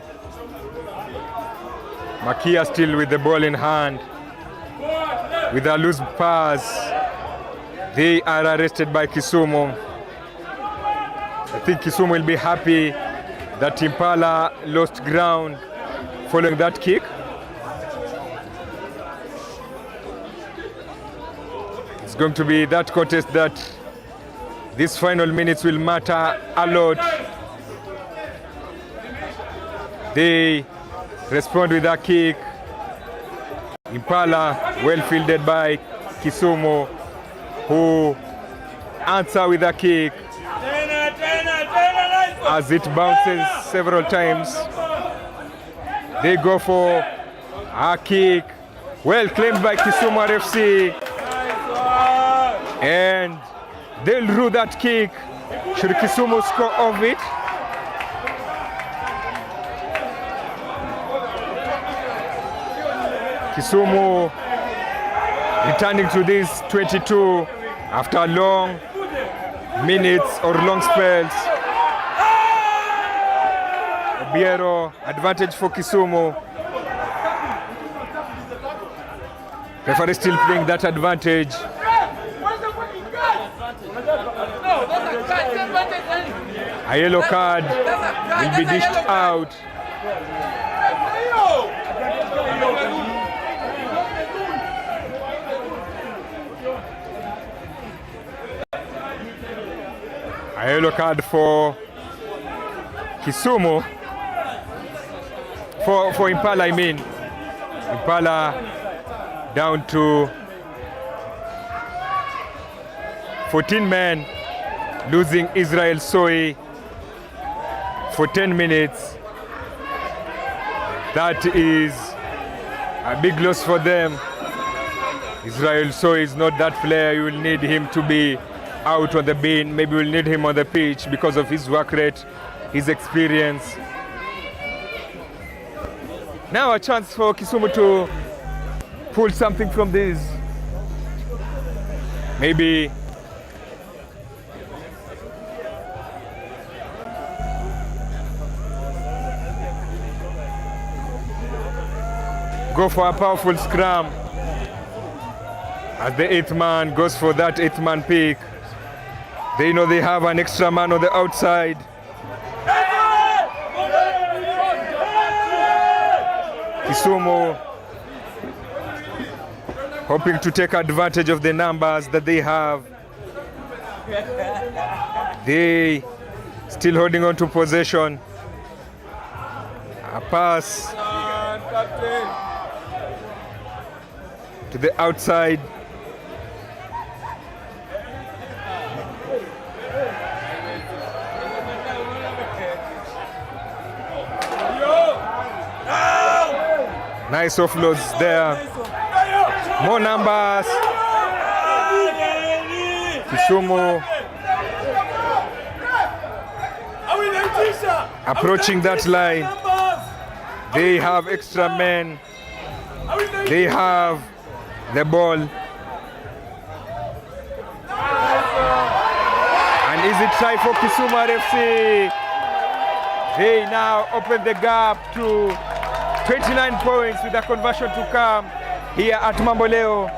Makia still with the ball in hand. With a loose pass, they are arrested by Kisumu. I think Kisumu will be happy that Impala lost ground following that kick. It's going to be that contest that these final minutes will matter a lot. They respond with a kick. Impala, well fielded by Kisumu, who answer with a kick as it bounces several times. They go for a kick, well claimed by Kisumu RFC, and They'll rule that kick. Should Kisumu score of it? Kisumu returning to this 22 after long minutes or long spells. Obiero, advantage for Kisumu. Referee still playing that advantage. A yellow card will be dished out. A yellow card for Kisumu. For Impala, I mean. Impala down to 14 men, losing Israel Soy for 10 minutes. That is a big loss for them. Israel Soy is not that player. You will need him to be out on the bin. Maybe we'll need him on the pitch because of his work rate, his experience. Now a chance for Kisumu to pull something from this. Maybe go for a powerful scrum as the 8th man goes for that 8th man pick. They know they have an extra man on the outside. Kisumu hoping to take advantage of the numbers that they have. They still holding on to possession. A pass to the outside. Nice offloads there. More numbers. Kisumu approaching that line. They have extra men. They have the ball. An easy try for Kisumu RFC. They now open the gap to 29 points with a conversion to come here at Mamboleo.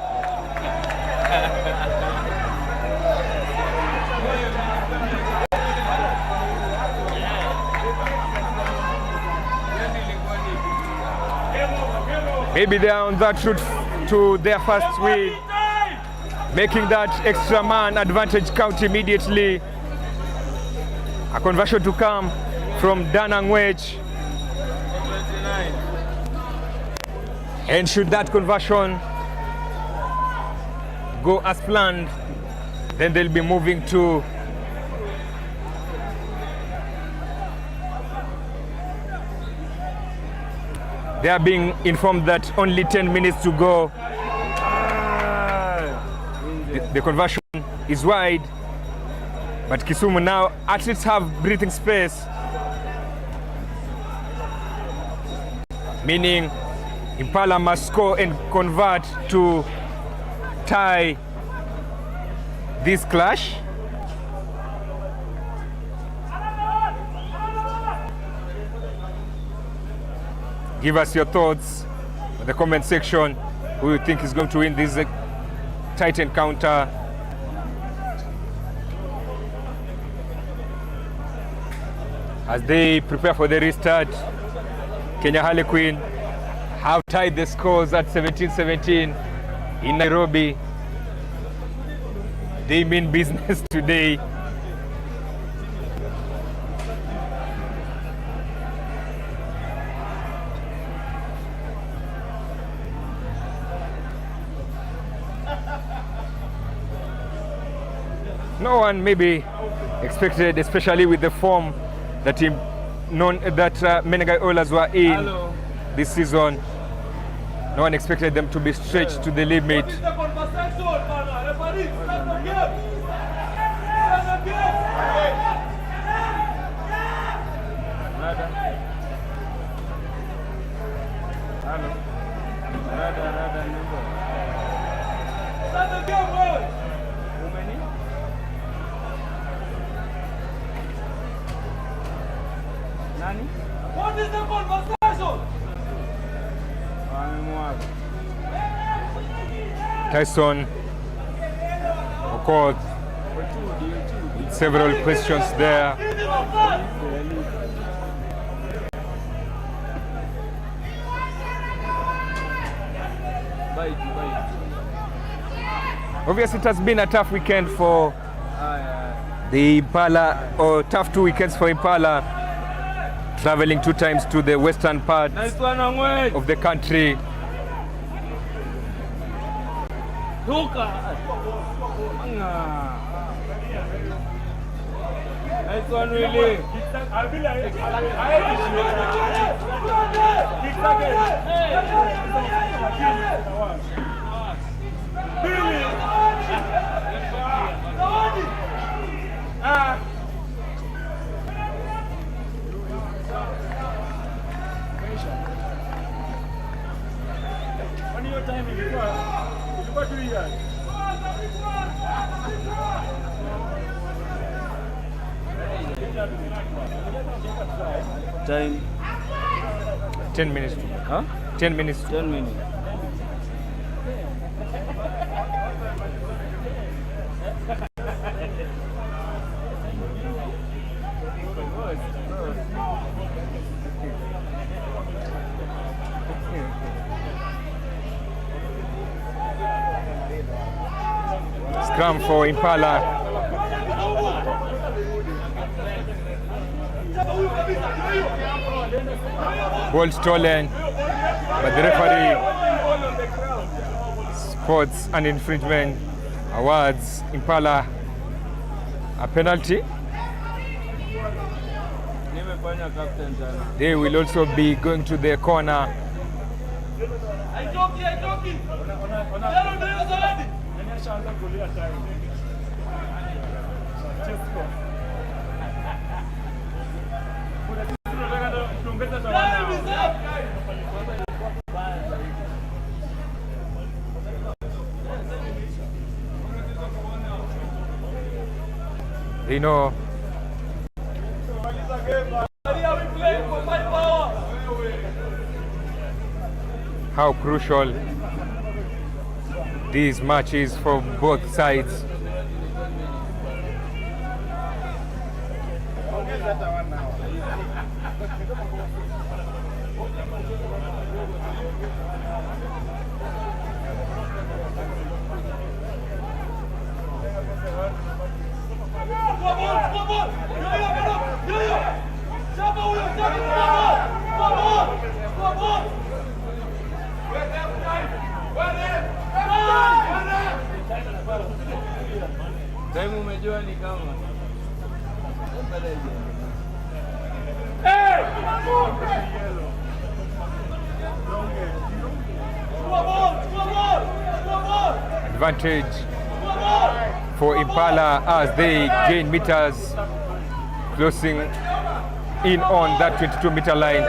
Maybe they are on that route to their first win, making that extra man advantage count immediately. A conversion to come from Danangwech. And should that conversion go as planned, then they'll be moving to they are being informed that only 10 minutes to go. The conversion is wide, but Kisumu now at least have breathing space, meaning Impala must score and convert to tie this clash. Give us your thoughts in the comment section. Who you think is going to win this tight encounter? As they prepare for the restart, Kenya Harlequin have tied the scores at 17-17 in Nairobi. They mean business today. No one maybe expected, especially with the form that Menengai Oilers were in this season. No one expected them to be stretched to the limit. Rada. Halo. Rada nembo. Umeni? Nani? What is the conversation? Wamemwaga. Tyson Okoth, several questions there. Obviously, it has been a tough weekend for the Impala, or tough 2 weekends for Impala, traveling 2 times to the western part of the country. Nice one, really. Time 10 minutes. huh? 10 minutes. 10 minutes. Scrum for Impala. Ball stolen, but the referee spots an infringement, awards Impala a penalty. They will also be going to the corner. They know how crucial this match is for both sides. Time umejua ni kama advantage for Impala as they gain meters, closing in on that 22-meter line.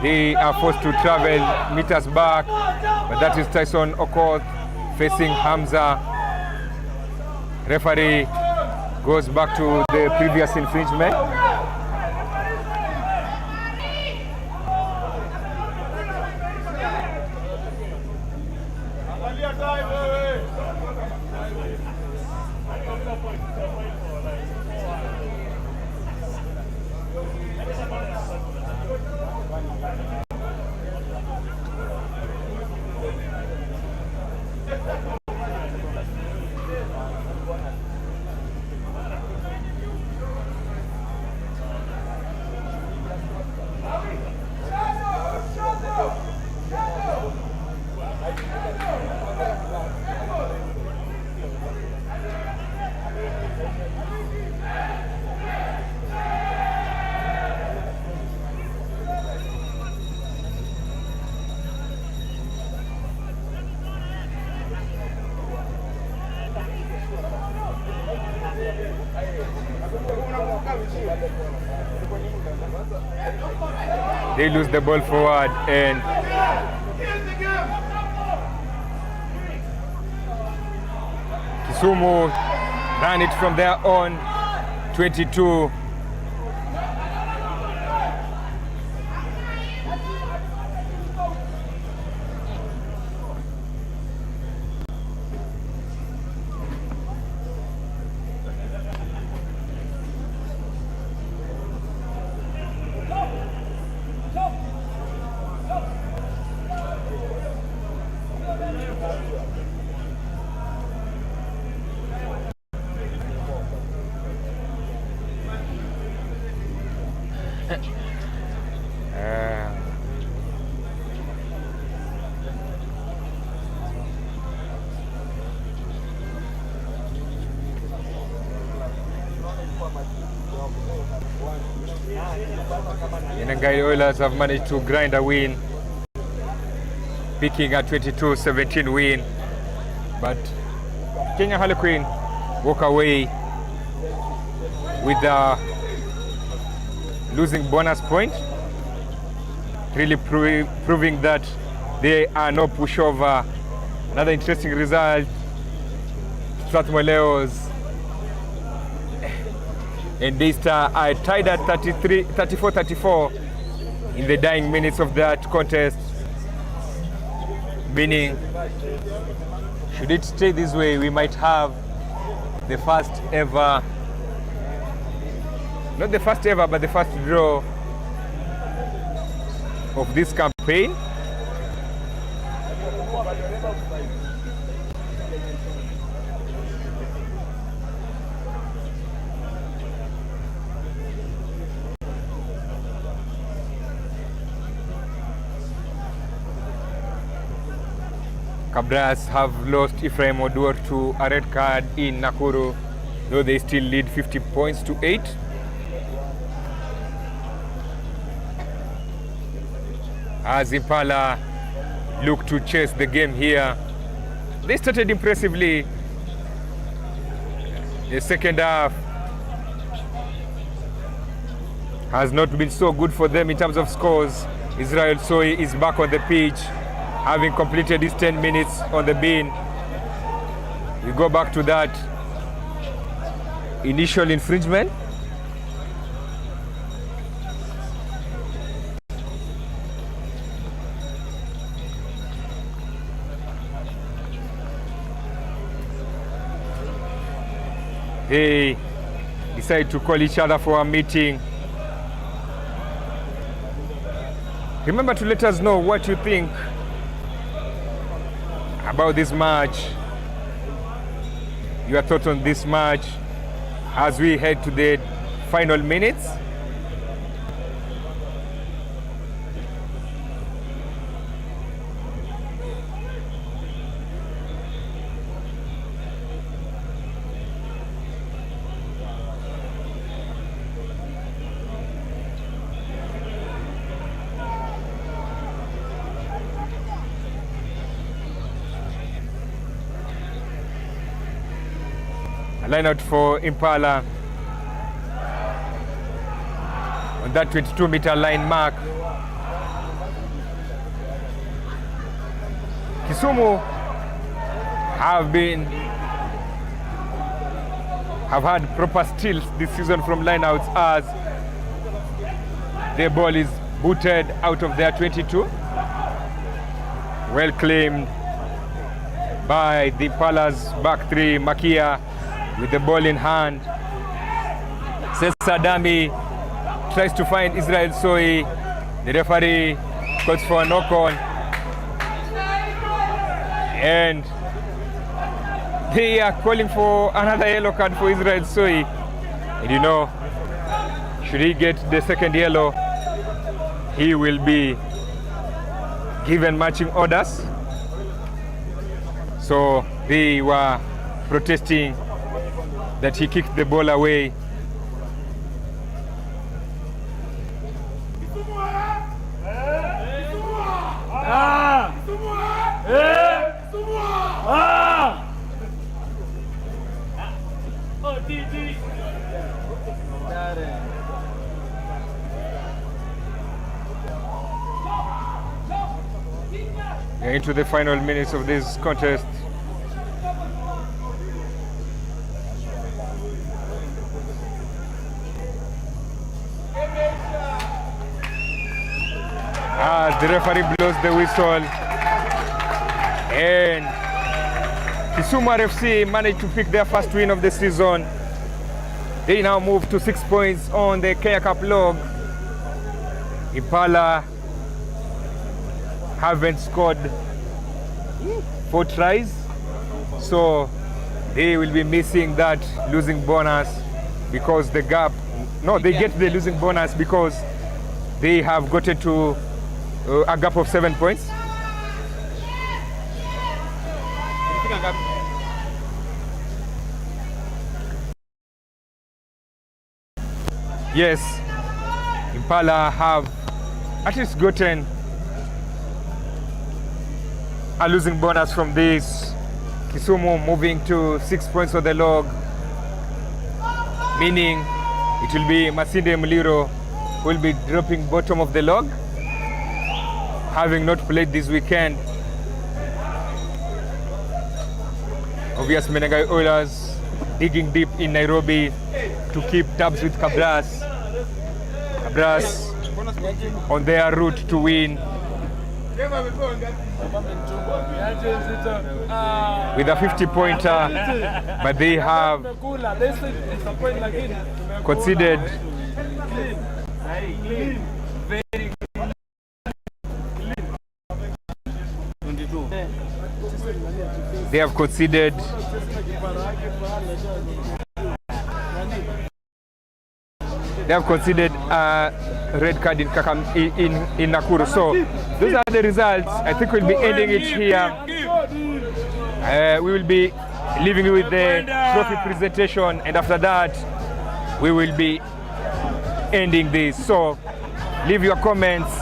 They are forced to travel meters back, but that is Tyson Okoth facing Hamza. Referee goes back to the previous infringement. They lose the ball forward and Kisumu ran it from their own 22. Inangai Oilers have managed to grind a win, picking a 22-17 win, but Kenya Harlequin walk away with the losing bonus point, really proving that they are no pushover. Another interesting result, Strathmore Leos and Daystar are tied at 34-34 in the dying minutes of that contest, meaning should it stay this way, we might have the first ever, not the first ever, but the first draw of this campaign. Kabras have lost Ephraim Oduor to a red card in Nakuru, though they still lead 50 points to 8. As Impala look to chase the game here, they started impressively. The second half has not been so good for them in terms of scores. Israel Soy is back on the pitch, having completed his 10 minutes on the bin. We go back to that initial infringement. They decide to call each other for a meeting. Remember to let us know what you think about this match, your thoughts on this match as we head to the final minutes. A line out for Impala on that 22-meter line mark. Kisumu have had proper steals this season from lineouts as their ball is booted out of their 22. Well claimed by the Impala's back three. Makia with the ball in hand. Sadami tries to find Israel Soy. The referee calls for a knock-on. And they are calling for another yellow card for Israel Soy. And you know, should he get the second yellow, he will be given matching orders. So they were protesting that he kicked the ball away. We are into the final minutes of this contest. The referee blows the whistle, and Kisumu RFC managed to pick their first win of the season. They now move to 6 points on the Kenya Cup log. Impala haven't scored 4 tries, so they will be missing that losing bonus because the gap. No, they get the losing bonus because they have gotten to a gap of 7 points. Yes, Impala have at least gotten a losing bonus from this. Kisumu moving to 6 points on the log, meaning it will be Masinde Muliro who will be dropping bottom of the log, having not played this weekend. Obvious Menengai Oilers digging deep in Nairobi to keep tabs with Kabras. Kabras on their route to win with a 50-pointer, but they have conceded. They have conceded a red card in Nakuru. So those are the results. I think we'll be ending it here. We will be leaving you with the trophy presentation, and after that we will be ending this. So leave your comments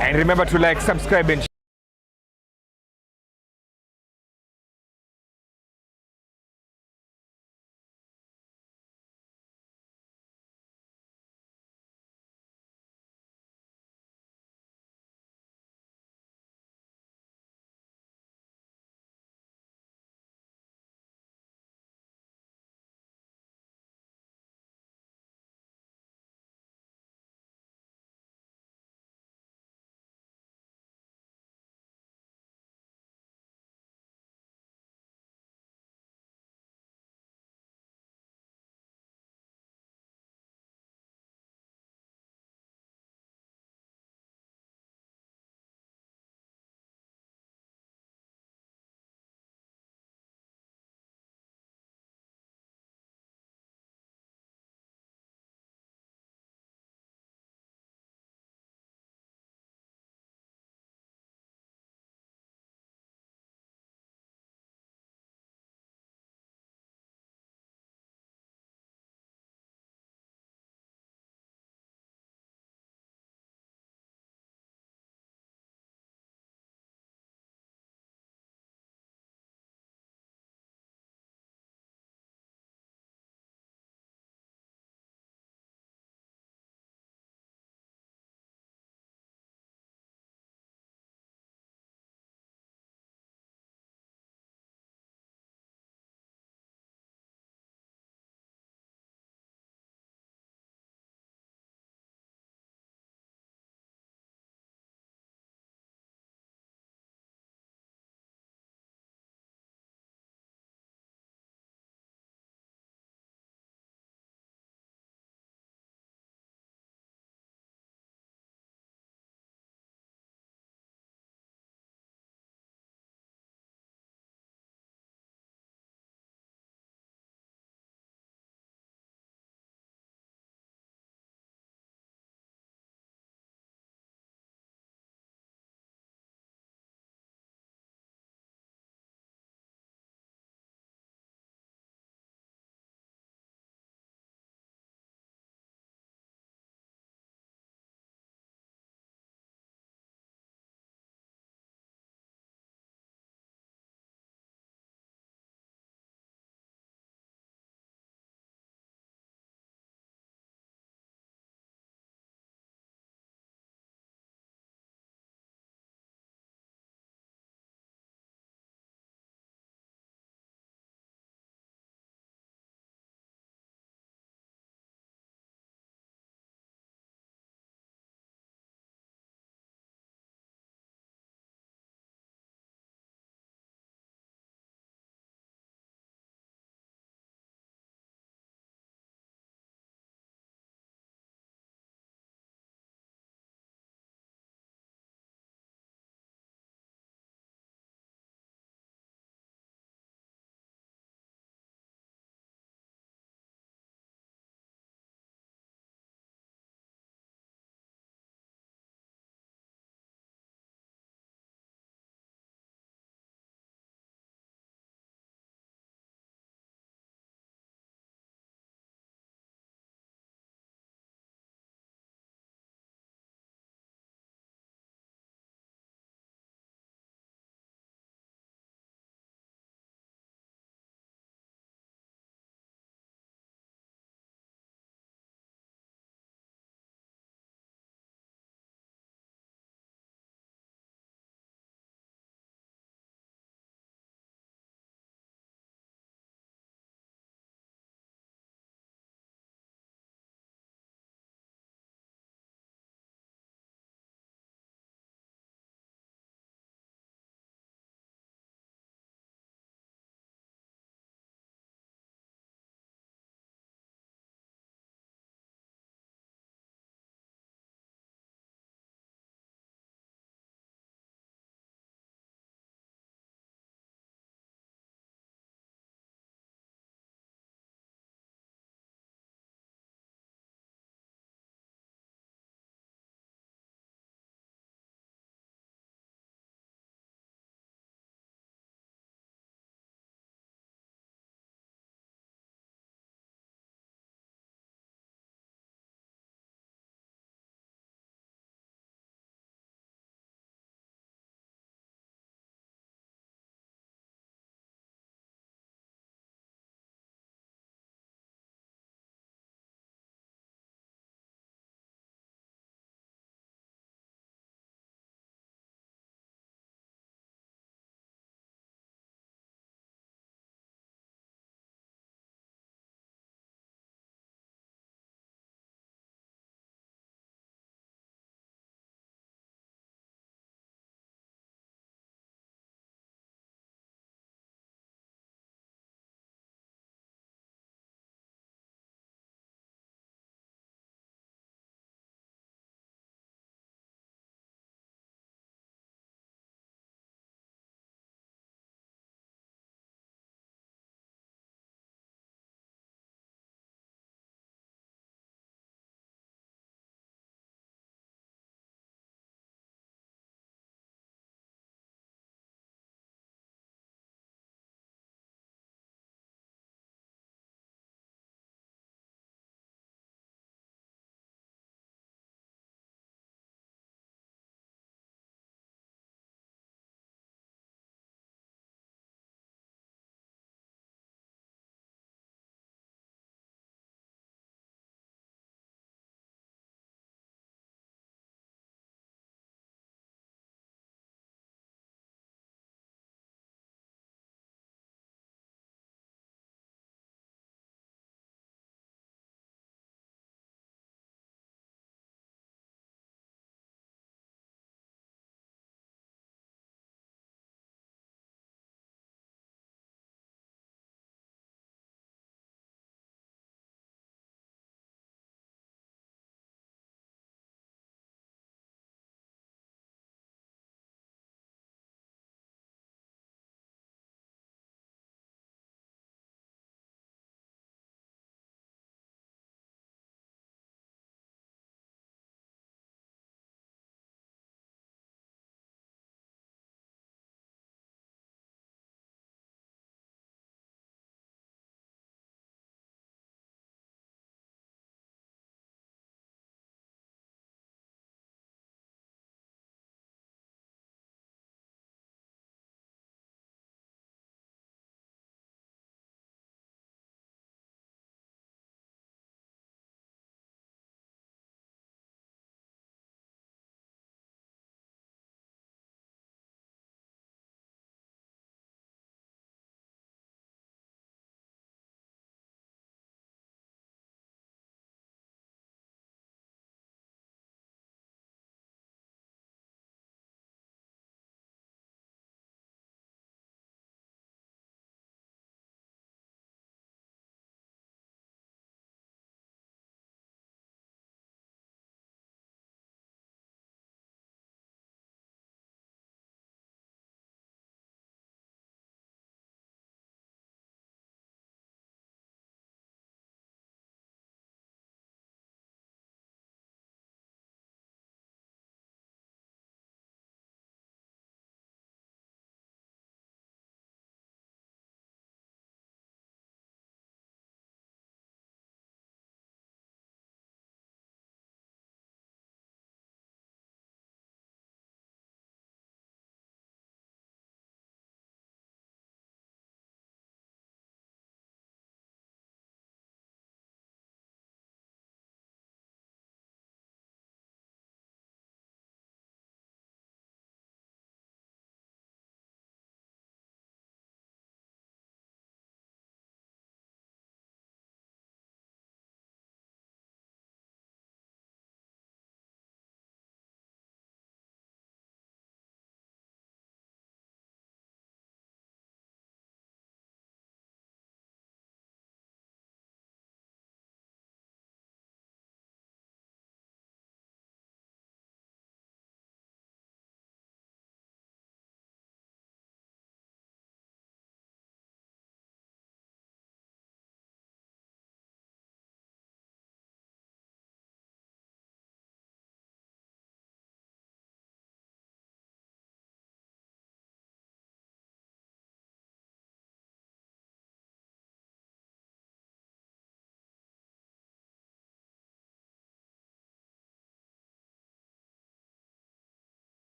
and remember to like, subscribe and share.